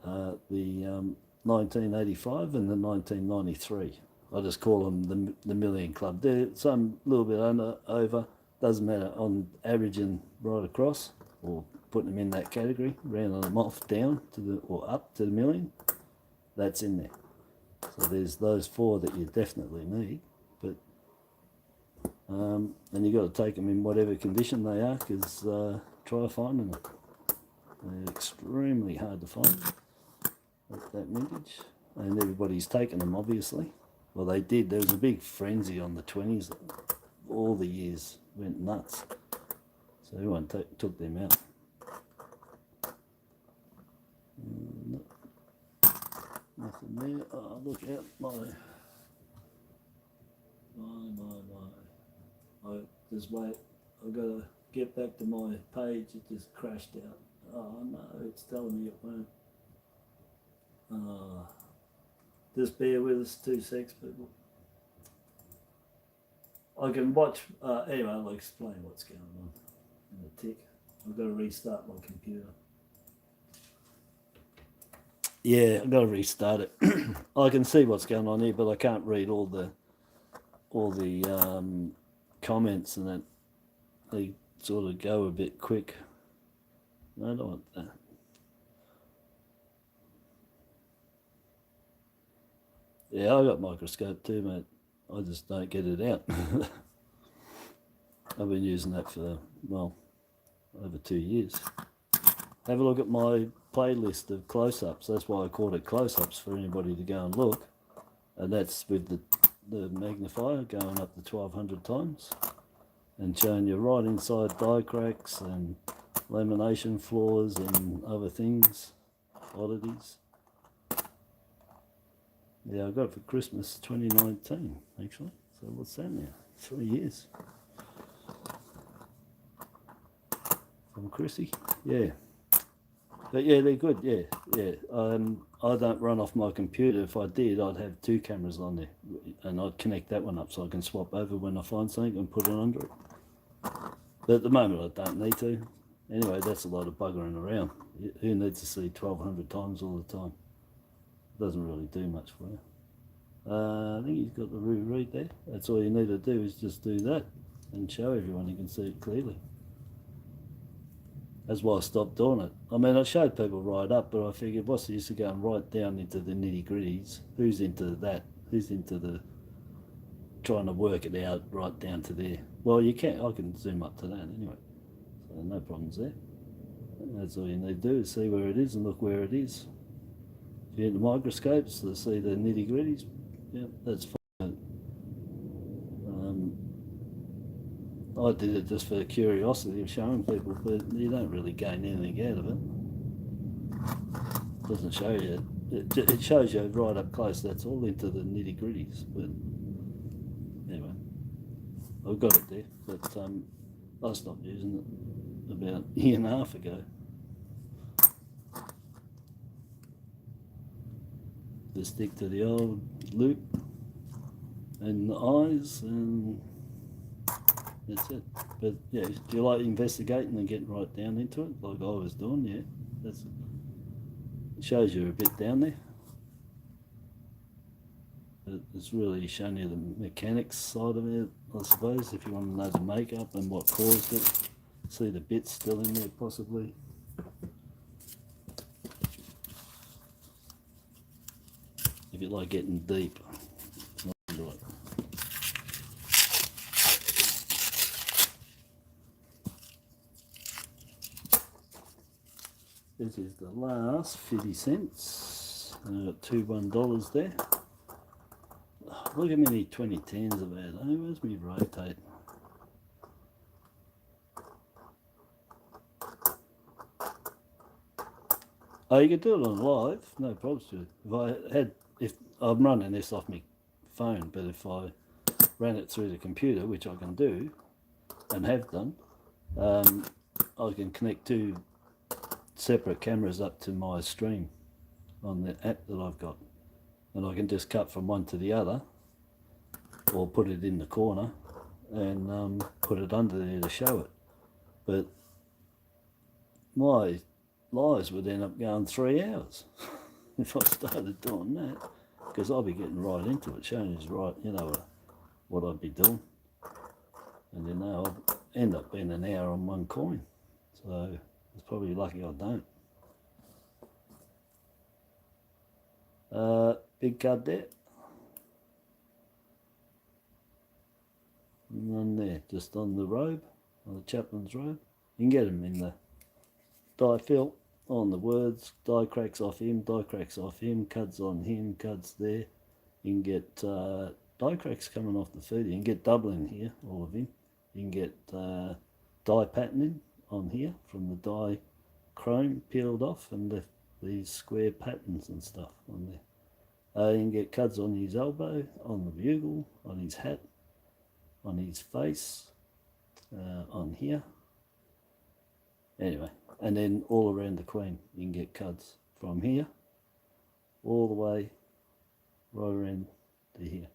the 1985 and the 1993. I just call them the Million Club. They're some little bit over, doesn't matter, on averaging right across or putting them in that category, rounding them off down to the or up to the million, that's in there. So there's those 4 that you definitely need, but and you got to take them in whatever condition they are, because try finding them. They're extremely hard to find at that mintage, and everybody's taken them, obviously. Well, they did. There was a big frenzy on the 20s. All the years went nuts, so everyone took them out. Nothing there. Oh, look out! I just wait. I've got to get back to my page. It just crashed out. Oh no, it's telling me it won't. Just bear with us 2 secs, people. I can watch, anyway, I'll explain what's going on in a tick. I've got to restart my computer. Yeah, I've got to restart it. I can see what's going on here, but I can't read all the comments, and that they sort of go a bit quick. I don't want that. Yeah, I got microscope too, mate. I just don't get it out. I've been using that for, well, over 2 years. Have a look at my playlist of close-ups. That's why I called it close-ups, for anybody to go and look. And that's with the magnifier going up to 1200 times and showing you right inside die cracks and lamination flaws and other things, oddities. Yeah, I got it for Christmas 2019, actually. So what's that now? 3 years. From Chrissy. Yeah. But yeah, they're good, yeah. I don't run off my computer. If I did, I'd have 2 cameras on there. And I'd connect that one up so I can swap over when I find something and put it under it. But at the moment, I don't need to. Anyway, that's a lot of buggering around. Who needs to see 1200 times all the time? Doesn't really do much for you. I think he's got the read there. That's all you need to do, is just do that and show everyone you can see it clearly. That's why I stopped doing it. I mean, I showed people right up, but I figured what's the use of going right down into the nitty gritties? Who's into that? Who's into the trying to work it out right down to there? Well, you can. I can zoom up to that anyway. So no problems there. That's all you need to do, is see where it is and look where it is. If you're into microscopes to see the nitty gritties, yeah, that's fine. I did it just for the curiosity of showing people, but you don't really gain anything out of it. It doesn't show you. It shows you right up close. That's all into the nitty gritties. But anyway, I've got it there. But I stopped using it about a year and a half ago. Just stick to the old loop and the eyes, and that's it. But yeah, do you like investigating and getting right down into it like I was doing? Yeah, that's it. It shows you a bit down there. But it's really showing you the mechanics side of it, I suppose, if you want to know the makeup and what caused it. See the bits still in there possibly. If you like getting deep. Right. This is the last 50 cents. I've got two $1 there. Look how many 2010s I've had. Oh, where's me rotate? Oh, you can do it on live, no problems. If I'm running this off my phone, but if I ran it through the computer, which I can do and have done, I can connect two separate cameras up to my stream on the app that I've got, and I can just cut from one to the other, or put it in the corner and put it under there to show it. But my lives would end up going 3 hours if I started doing that, because I'll be getting right into it, showing you right, you know, what I'd be doing, and then I'll end up being an hour on one coin. So it's probably lucky I don't. Big card there. None there, just on the robe, on the chaplain's robe. You can get them in the die fill on the words, die cracks off him, cuds on him, cuds there. You can get die cracks coming off the feeder. You can get doubling here, all of him. You can get die patterning on here from the die chrome peeled off and these square patterns and stuff on there. You can get cuds on his elbow, on the bugle, on his hat, on his face, on here. Anyway, and then all around the queen you can get cuds from here all the way right around to here,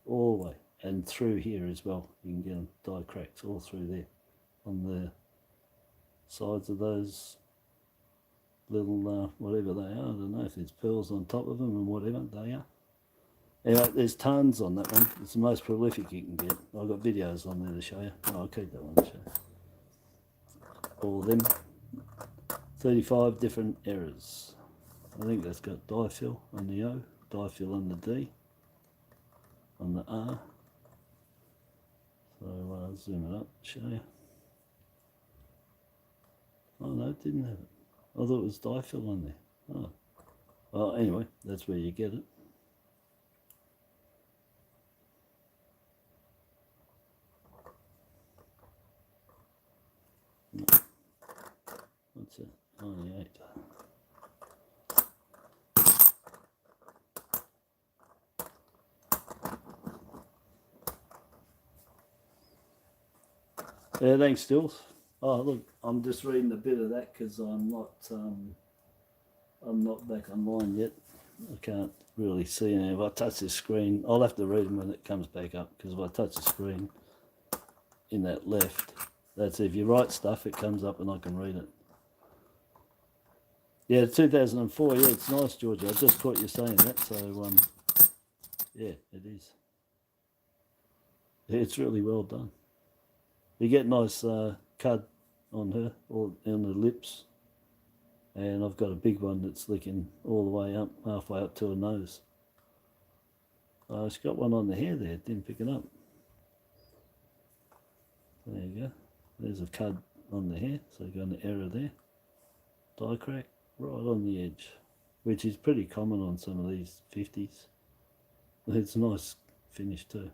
all the way, and through here as well. You can get them die cracks all through there on the sides of those little whatever they are. I don't know if there's pearls on top of them and whatever they are. Anyway, there's tons on that one. It's the most prolific you can get. I've got videos on there to show you. Oh, I'll keep that one to show you. All of them. 35 different errors. I think that's got die fill on the O, die fill on the D, on the R. So I'll zoom it up, show you. Oh no, it didn't have it. I thought it was die fill on there. Oh. Well, anyway, that's where you get it. What's that? 98. Yeah, thanks, Stills. Oh, look, I'm just reading a bit of that because I'm not back online yet. I can't really see any. If I touch the screen, I'll have to read them when it comes back up, because if I touch the screen in that left, that's if you write stuff, it comes up and I can read it. Yeah, 2004. Yeah, it's nice, Georgia. I just caught you saying that. So, yeah, it is. Yeah, it's really well done. You get nice cud on her, or on the lips, and I've got a big one that's licking all the way up, halfway up to her nose. She's got one on the hair there. Didn't pick it up. There you go. There's a cud on the hair, so got an error there. Die crack right on the edge, which is pretty common on some of these 50s. It's a nice finish too.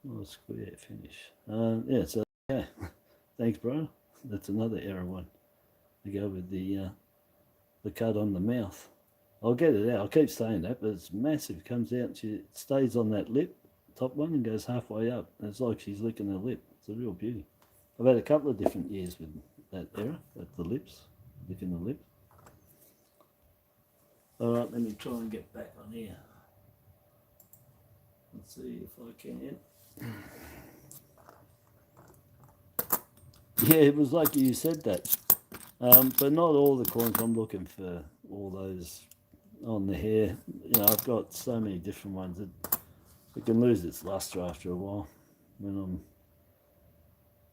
Nice square finish. Yeah, so yeah. Thanks, bro. That's another error one. To go with the cut on the mouth. I'll get it out. I'll keep saying that, but it's massive. It comes out. It stays on that lip, top one, and goes halfway up. It's like she's licking her lip. It's a real beauty. I've had a couple of different years with that error at the lips, licking the lip. All right, let me try and get back on here. Let's see if I can. Yeah, it was like you said that. But not all the coins. I'm looking for all those on the hair. You know, I've got so many different ones that it can lose its luster after a while when I'm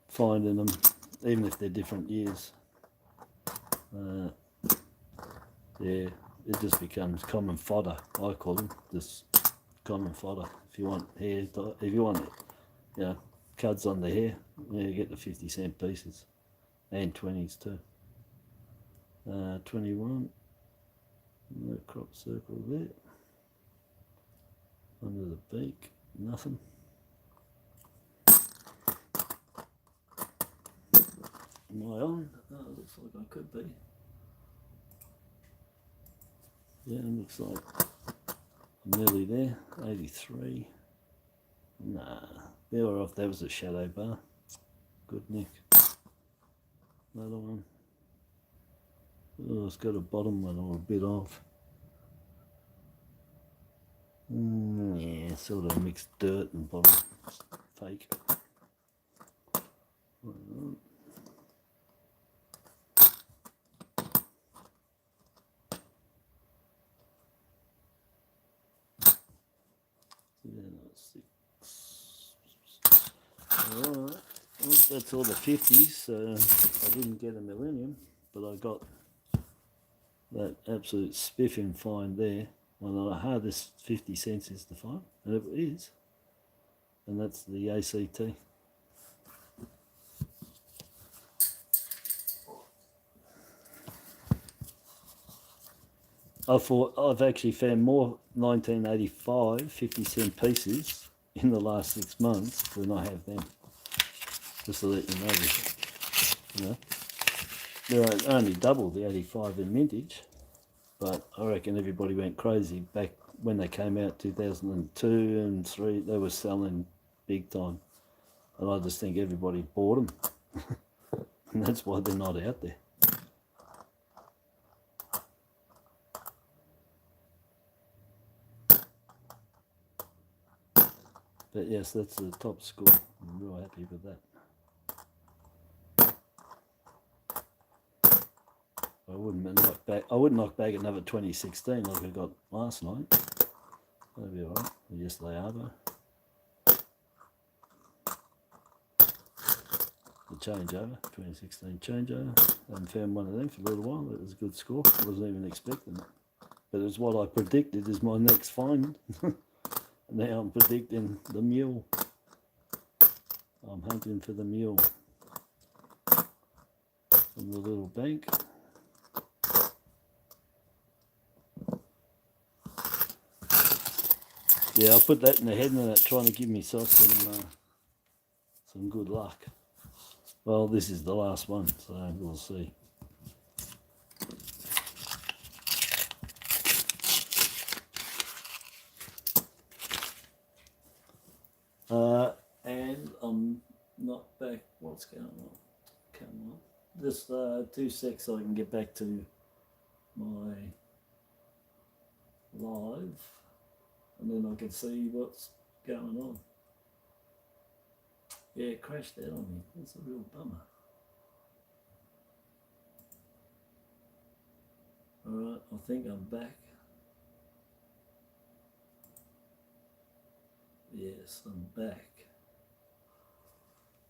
finding them, even if they're different years. Yeah, it just becomes common fodder. I call them just common fodder. If you want hair, if you want, you know, cuds on the hair, yeah, you get the 50-cent pieces and 20s too. 21. No crop circle there. Under the beak, nothing. Am I on? Oh, looks like I could be. Yeah, looks like I'm nearly there. 83. Nah, they were off. That was a shadow bar. Good nick. Another one. Oh, it's got a bottom one or a bit off. Yeah, sort of mixed dirt and bottom. Fake. Alright, well, that's all the 50s, so I didn't get a millennium, but I got that absolute spiffing find there. Well, the hardest 50 cents is to find, and it is, and that's the ACT. I've actually found more 1985 50-cent pieces in the last 6 months than I have them. Just to let you know this. You know, they're only double the 85 in mintage, but I reckon everybody went crazy back when they came out 2002 and 3. They were selling big time, and I just think everybody bought them, and that's why they're not out there. But yes, that's the top score. I'm real happy with that. I wouldn't knock back another 2016 like I got last night. That'd be alright. Yes, they are though. The changeover, 2016 changeover. I haven't found one of them for a little while. It was a good score. I wasn't even expecting it. But it's what I predicted is my next find. Now I'm predicting the mule. I'm hunting for the mule from the little bank. Yeah, I put that in the head of that, trying to give myself some good luck. Well, this is the last one, so we'll see. And I'm not back. What's going on? Come on. Just 2 secs so I can get back to my live, and then I can see what's going on. Yeah, it crashed out on me. That's a real bummer. Alright, I think I'm back. Yes, I'm back.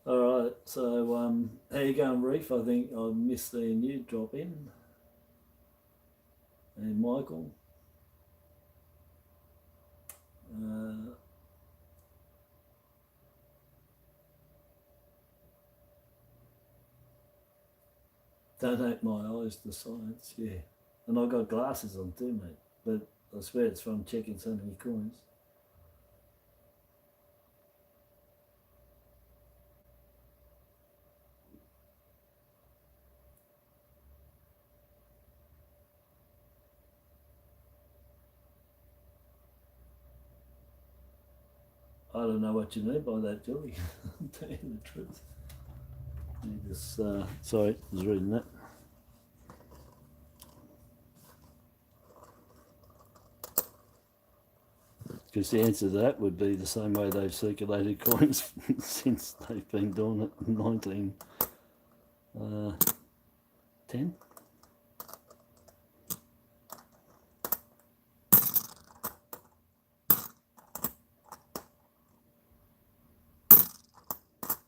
Alright, so how you going, Reef? I think I missed seeing you drop in. And Michael. Donate my eyes to science, yeah. And I got glasses on too, mate. But I swear it's from checking so many coins. I don't know what you mean by that, Julie. I'm telling you the truth. You just, sorry, I was reading that. Because the answer to that would be the same way they've circulated coins since they've been doing it in 1910.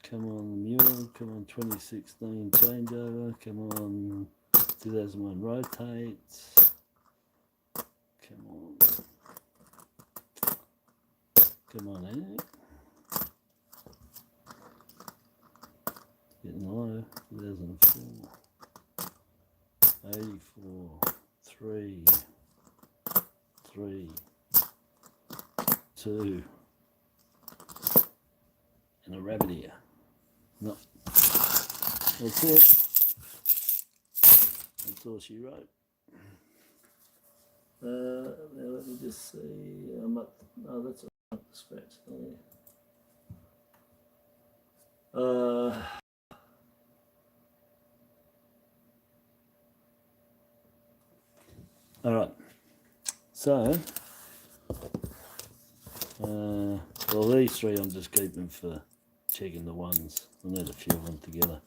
Come on, Mule, come on, 2016 changeover, come on, 2001 rotates, come on, Annie. Getting low, 2004, 84, 3, 3, 2, and a rabbit ear. No, that's it. That's all she wrote. Now let me just see. I'm up. Oh, that's up the scratch there. All right. So, well, these three I'm just keeping for checking the ones. I need a few of them together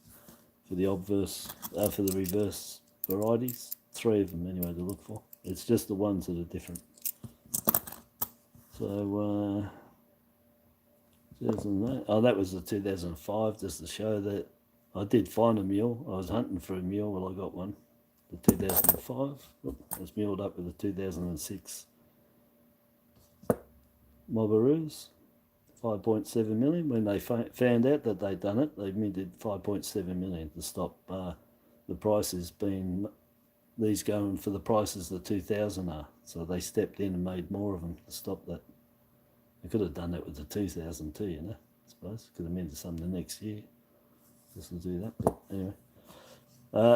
for the obverse, for the reverse varieties. 3 of them anyway to look for. It's just the ones that are different. So, 2008. Oh, that was the 2005. Just to show that I did find a mule. I was hunting for a mule. Well, I got one. The 2005. It was muled up with the 2006 MOR Revs. 5.7 million. When they found out that they'd done it, they minted 5.7 million to stop the prices being, these going for the prices the 2000 are. So they stepped in and made more of them to stop that. They could have done that with the 2000 too, you know, I suppose. Could have minted some the next year just to do that. But anyway.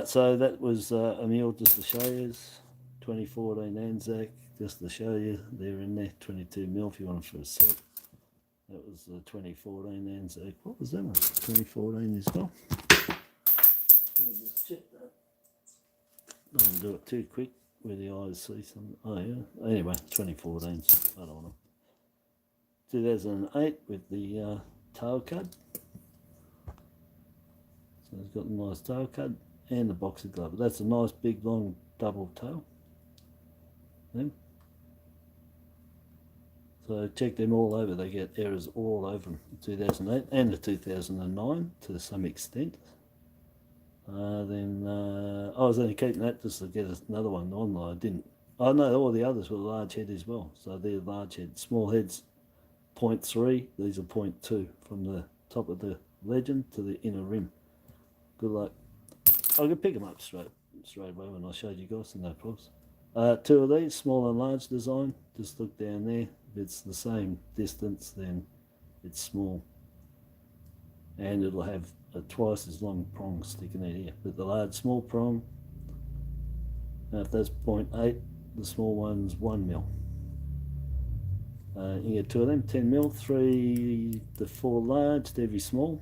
So that was a mule just to show you. 2014 Anzac, just to show you. They're in there, 22 mil if you want them for a set. That was the 2014 Anzac. What was that one? 2014 as well. Let me just check that. I don't do it too quick where the eyes see something. Oh yeah. Anyway, 2014. I don't know. 2008 with the tail cud. So it's got a nice tail cud and the boxer glove. That's a nice big long double tail. Them. So check them all over. They get errors all over them. 2008 and the 2009 to some extent. Then I was only keeping that just to get another one on. I didn't. Oh no, all the others were large head as well. So they're large head. Small heads 0.3. These are 0.2 from the top of the legend to the inner rim. Good luck. I could pick them up straight away when I showed you guys, no problems. 2 of these, small and large design. Just look down there. If it's the same distance, then it's small. And it'll have a twice as long prong sticking out here. But the large, small prong, if that's 0.8, the small one's 1 mil. You get 2 of them, 10 mil, 3 to 4 large to every small.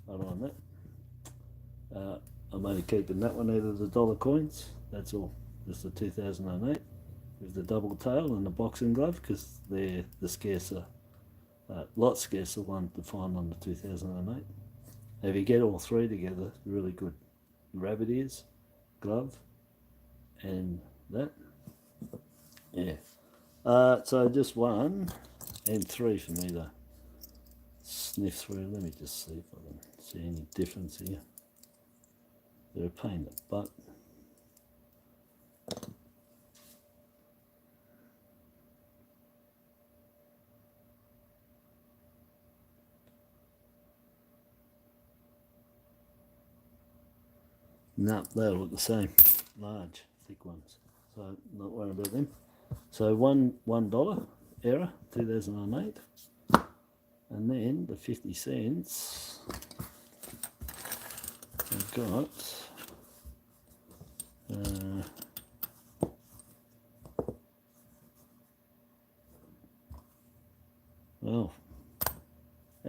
I don't want that. I'm only keeping that one out of the dollar coins. That's all. Just the 2008 with the double tail and the boxing glove, because they're the scarcer, lot scarcer one to find on the 2008. If you get all 3 together, really good. Rabbit ears, glove, and that. Yeah. So just 1 and 3 for me to sniff through. Let me just see if I can see any difference here. They're a pain in the butt. No, they all look the same. Large, thick ones. So not worrying about them. So $1 error, 2008. And then the 50 cents I've got well,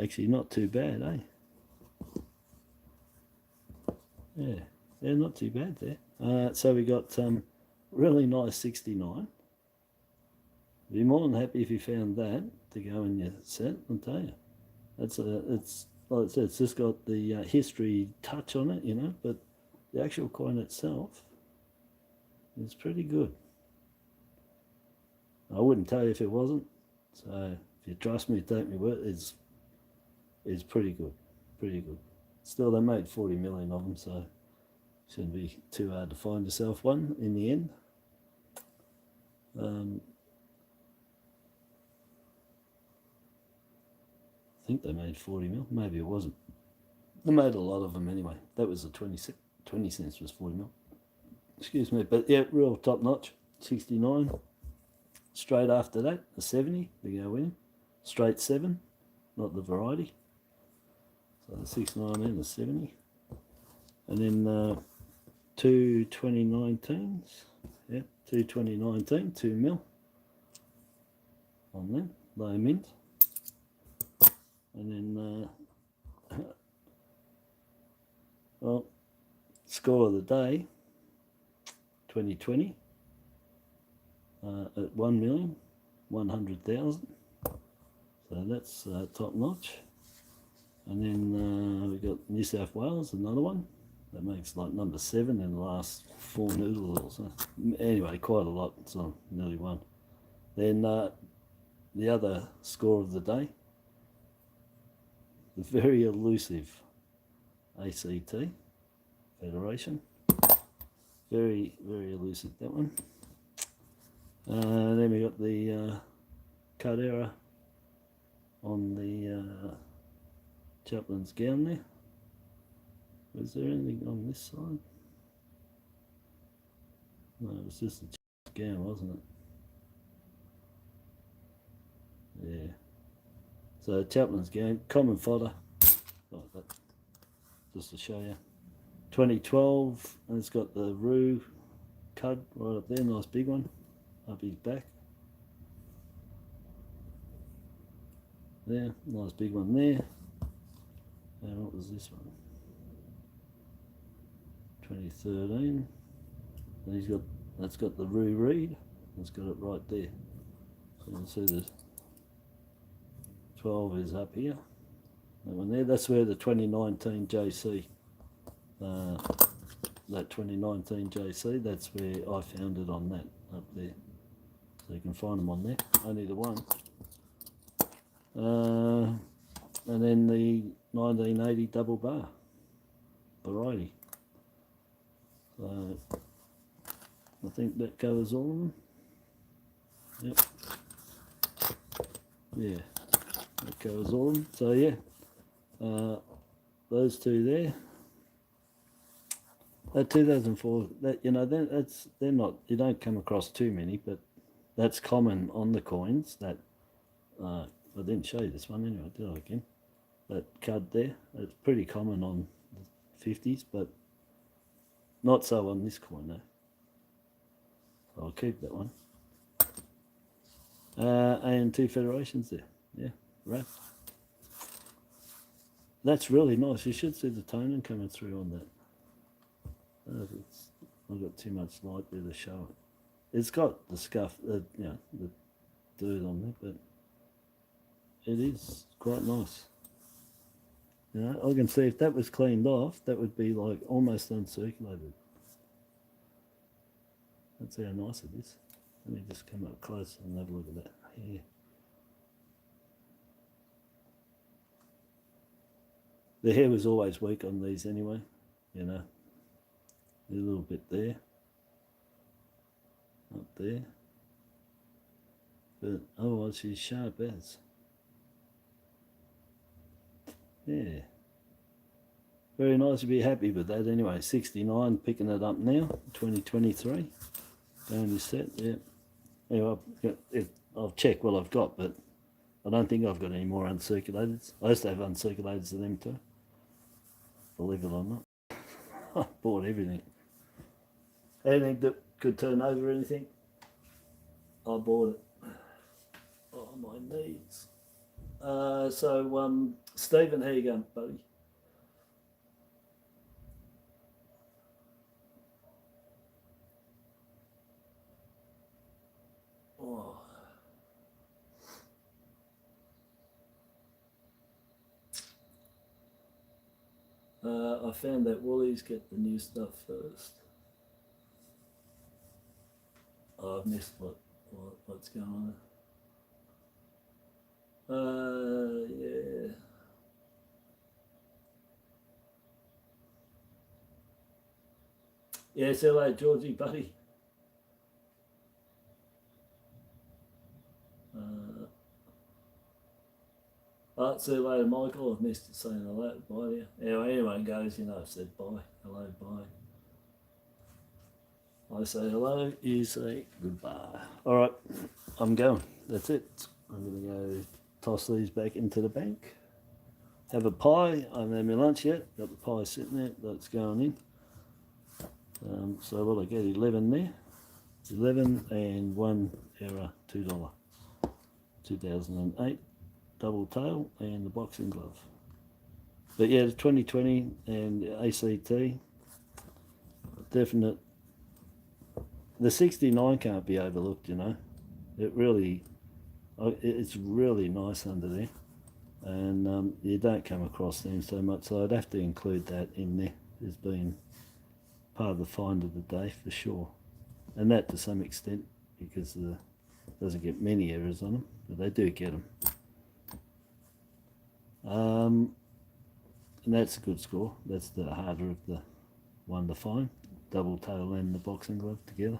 actually not too bad, eh? Yeah, they're not too bad there. So we got really nice 69. Be more than happy if you found that to go in your set. I'll tell you, it's like I said, it's just got the history touch on it, you know. But the actual coin itself is pretty good. I wouldn't tell you if it wasn't. So if you trust me, take me word. It's pretty good, pretty good. Still, they made 40 million of them, so shouldn't be too hard to find yourself one in the end. I think they made 40 mil. Maybe it wasn't. They made a lot of them anyway. That was the 20 cents was 40 mil. excuse me, but yeah, real top notch. 69. Straight after that, a 70 to go in. Straight 7, not the variety. So the 69 and the 70. And then two 2019s. Yeah, two 2019, 2 mil on them, low mint. And then, well, score of the day, 2020, at 1,100,000. So that's top notch. And then we got New South Wales, another one. That makes like number 7 in the last 4 noodles. So anyway, quite a lot. So nearly 1. Then the other score of the day, the very elusive ACT Federation. Very, very elusive, that one. Then we got the cut error on the chaplain's gown there. Was there anything on this side? No, it was just the gown, wasn't it? Yeah. So chaplain's gown, common fodder, like that, just to show you. 2012, and it's got the roo cud right up there, nice big one, up his back. There, nice big one there. And what was this one? 2013. And he's got, that's got the roo reed. It's got it right there. So you can see the 12 is up here. That one there. That's where the 2019 JC. That 2019 JC. That's where I found it on that up there. So you can find them on there. Only the one. And then the 1980 double bar variety. So I think that covers all of them. Yep. Yeah, that covers all of them. So yeah, those two there. That 2004, that, you know, they're not, you don't come across too many, but that's common on the coins. That I didn't show you this one anyway, did I again? That cud there, it's pretty common on the 50s, but not so on this coin though. So I'll keep that one. And 2 federations there, yeah, right. That's really nice. You should see the toning coming through on that. I've got too much light there to show it. It's got the scuff, you know, the dirt on there, but it is quite nice. You know, I can see if that was cleaned off, that would be like almost uncirculated. That's how nice it is. Let me just come up close and have a look at that here. The hair was always weak on these anyway, you know. A little bit there, up there, but otherwise she's sharp as. Yeah, very nice to be happy with that anyway. 69, picking it up now, 2023, going to set, yeah. Anyway, I'll check what I've got, but I don't think I've got any more uncirculated. I used to have uncirculated to them too, believe it or not. I bought everything. Anything that could turn over anything, I bought it. Oh, my knees. So, Stephen, how you going, buddy? Oh. I found that Woolies get the new stuff first. Oh, I've missed what's going on. Yeah. Yeah, see you later, Georgie, buddy. See you later, Michael. I've missed saying hello, bye to you. Anyway, guys, you know, I've said bye, hello, bye. I say hello, you say goodbye. All right, I'm going. That's it. I'm going to go toss these back into the bank. Have a pie. I haven't had my lunch yet. Got the pie sitting there. That's going in. So what I get, 11 there. 11 and 1 error, $2. 2008 double tail and the boxing glove. But yeah, the 2020 and ACT, definite. The 69 can't be overlooked, you know. It's really nice under there, and you don't come across them so much. So I'd have to include that in there as being part of the find of the day for sure, and that to some extent because it doesn't get many errors on them, but they do get them. And that's a good score. That's the harder of the one to find. Double tail and the boxing glove together.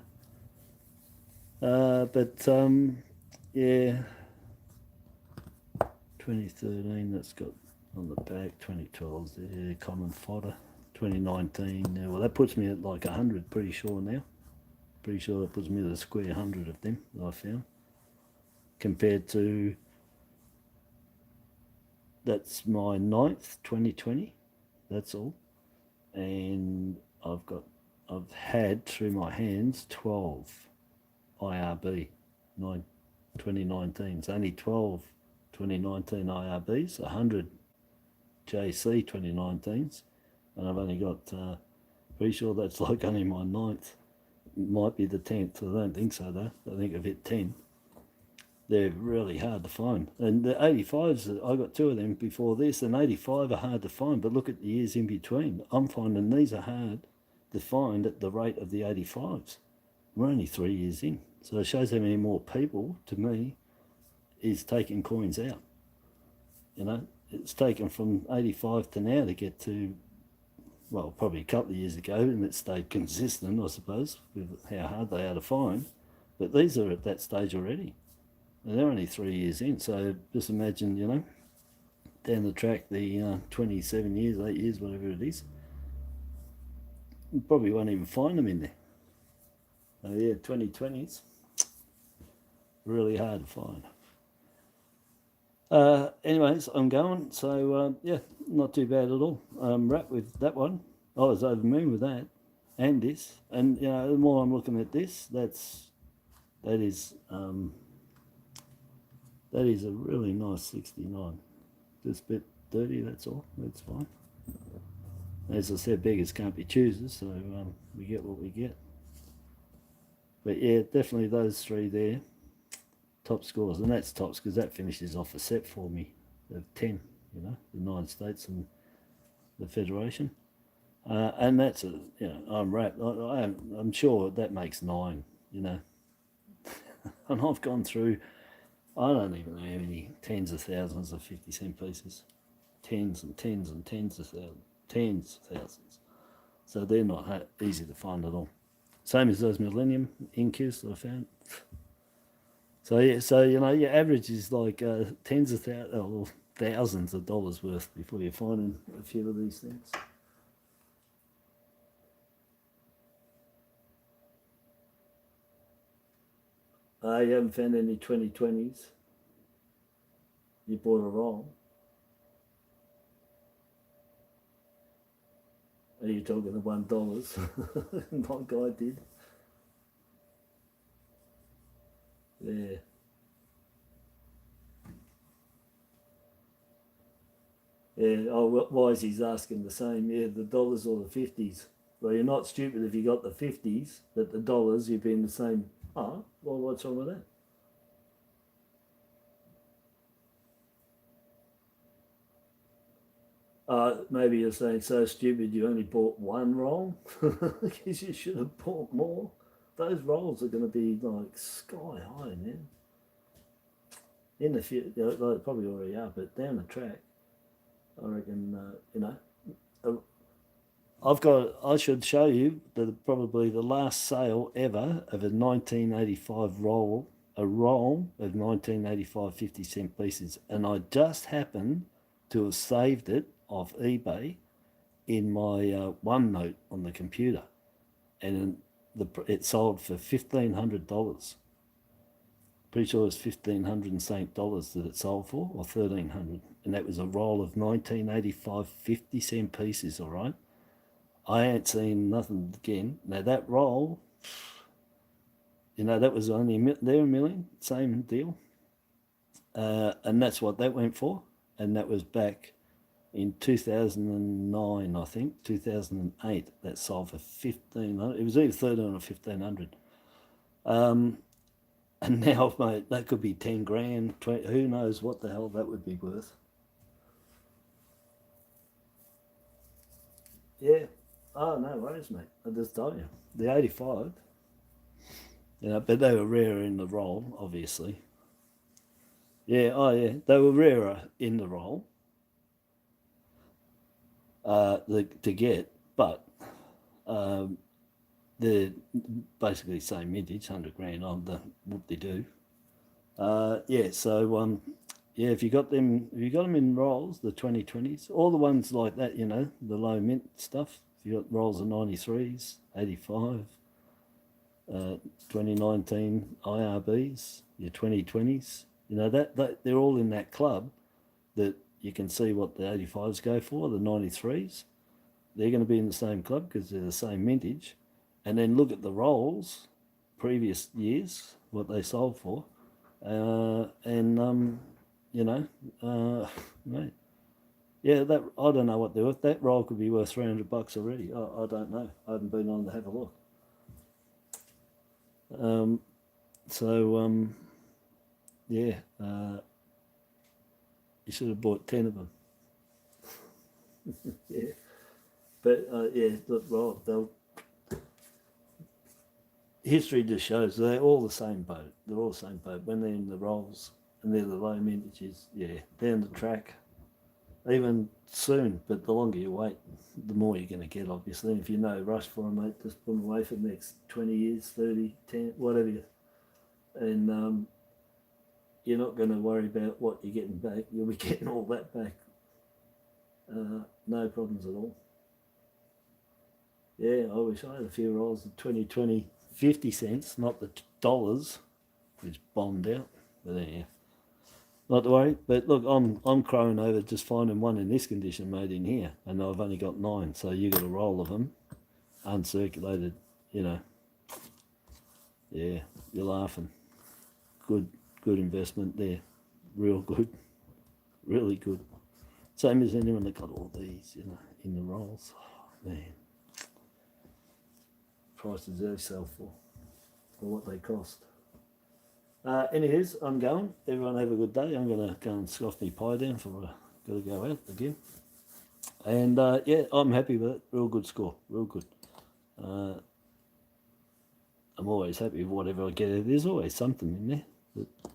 Yeah, 2013, that's got on the back. 2012's there, common fodder. 2019, well, that puts me at like 100, pretty sure now. Pretty sure that puts me at a square 100 of them that I found. Compared to, that's my 9th, 2020, that's all. And I've had through my hands 12 IRB 2019. It's only 12 2019 IRBs, 100 JC 2019s, and I've only got, pretty sure that's like only my 9th. It might be the 10th, I don't think so though. I think I've hit 10. They're really hard to find. And the 85s, I got 2 of them before this, and 85 are hard to find, but look at the years in between. I'm finding these are hard to find at the rate of the 85s. We're only 3 years in. So it shows how many more people, to me, is taking coins out. You know, it's taken from 85 to now to get to, well, probably a couple of years ago, and it stayed consistent, I suppose, with how hard they are to find. But these are at that stage already. And they're only 3 years in, so just imagine, you know, down the track, the 27 years, 8 years, whatever it is, you probably won't even find them in there. So yeah, 2020s, really hard to find. Anyways, I'm going, so yeah, not too bad at all. I'm wrapped with that one. I was over the moon with that, and this, and you know, the more I'm looking at this, that is a really nice 69. Just a bit dirty, that's all. That's fine. As I said, beggars can't be choosers, so we get what we get. But yeah, definitely those 3 there, top scores. And that's tops because that finishes off a set for me of 10, you know, the 9 states and the Federation. And that's, you know, I'm wrapped. I'm sure that makes 9, you know. And I've gone through, I don't even know how many tens of thousands of 50-cent pieces. Tens and tens and tens of thousands. Tens of thousands. So they're not easy to find at all. Same as those Millennium Incas I found. So yeah, so you know, your average is like tens of thousands of dollars worth before you're finding a few of these things. You haven't found any 2020s. You bought a roll. Are you talking the $1? My guy did. Yeah. Yeah, oh, why is he's asking the same? Yeah, the dollars or the 50s. Well, you're not stupid if you got the 50s, but the dollars, you've been the same. Oh, well, what's wrong with that? Maybe you're saying so stupid you only bought 1 roll because you should have bought more. Those rolls are going to be like sky high, man. In the future, they probably already are, but down the track, I reckon, you know, I should show you probably the last sale ever of a 1985 roll, a roll of 1985 50-cent pieces, and I just happened to have saved it off eBay in my OneNote on the computer, and it sold for $1,500. Pretty sure it was $1,500 and something dollars that it sold for, or $1,300, and that was a roll of 1985 50-cent pieces. All right, I ain't seen nothing again. Now that roll, that was only there a million, same deal, and that's what that went for, and that was back in 2009, I think, 2008. That sold for $1,500. It was either 13 or 1,500. And now, mate, that could be 10 grand, 20, who knows what the hell that would be worth. Yeah. Oh, no worries, mate. I just told you. The 85, but they were rarer in the roll, obviously. Yeah, oh yeah, they were rarer in the roll to get, but they're basically the same vintage, 100 grand on the whoop-de-doo. Yeah, so if you got them in rolls, the 2020s, all the ones like that, the low mint stuff. If you got rolls of 93s, 85, 2019 IRBs, your 2020s, that they're all in that club that you can see what the 85s go for, the 93s. They're going to be in the same club because they're the same vintage. And then look at the rolls, previous years, what they sold for. Mate, yeah, that I don't know what they're worth. That roll could be worth $300 already. I don't know. I haven't been on to have a look. Yeah, you should have bought 10 of them. Yeah, but look, they'll. History just shows they're all the same boat. They're all the same boat. When they're in the rolls and they're the low mintages, down the track, even soon. But the longer you wait, the more you're going to get, obviously. If you're no rush for them, mate, just put them away for the next 20 years, 30, 10, whatever. And you're not going to worry about what you're getting back. You'll be getting all that back. No problems at all. Yeah, I wish I had a few rolls of 2020 50 cents, not the dollars, which bombed out. But yeah, not to worry. But look, I'm crowing over just finding one in this condition made in here, and I've only got 9. So you got a roll of them, uncirculated. Yeah, you're laughing. Good investment there, real good, really good. Same as anyone that got all these, in the rolls. Oh, man. Prices they sell for what they cost. Anyways, I'm going. Everyone have a good day. I'm going to go and scoff my pie down for got to go out again. And I'm happy with it. Real good score. Real good. I'm always happy with whatever I get. There's always something in there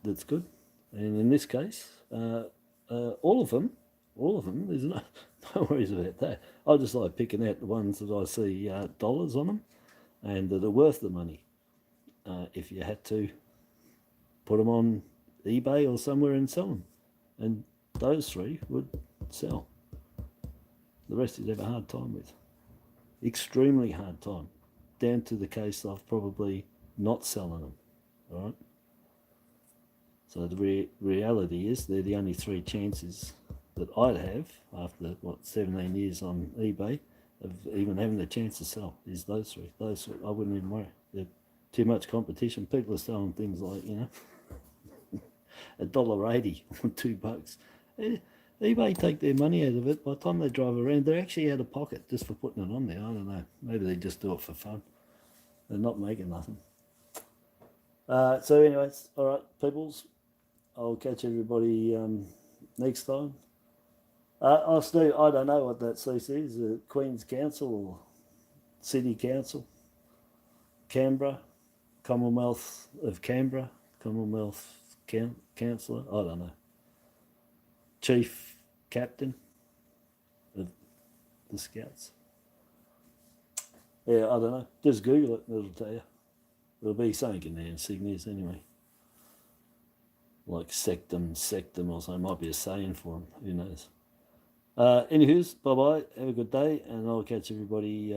that's good. And in this case, all of them, there's no worries about that. I just like picking out the ones that I see dollars on them and that are worth the money. If you had to put them on eBay or somewhere and sell them. And those 3 would sell. The rest you'd have a hard time with. Extremely hard time. Down to the case of probably not selling them. All right? So the reality is they're the only 3 chances that I'd have after, 17 years on eBay of even having the chance to sell is those 3. Those 3, I wouldn't even worry. They're too much competition. People are selling things like, $1.80 or $2. eBay take their money out of it. By the time they drive around, they're actually out of pocket just for putting it on there. I don't know. Maybe they just do it for fun. They're not making nothing. So anyways, all right, peoples. I'll catch everybody next time. Steve, I don't know what that cease is. Queen's Council or City Council, Canberra, Commonwealth of Canberra, Commonwealth Councillor, I don't know. Chief Captain of the Scouts. Yeah, I don't know. Just Google it, it'll tell you. There'll be something in there, insignias anyway. Like sectum or something. Might be a saying for them. Who knows? Anywho's, bye-bye. Have a good day, and I'll catch everybody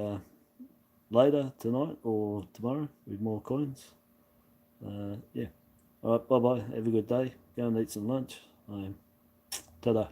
later tonight or tomorrow with more coins. Yeah. Alright, bye bye. Have a good day. Go and eat some lunch. Ta-da.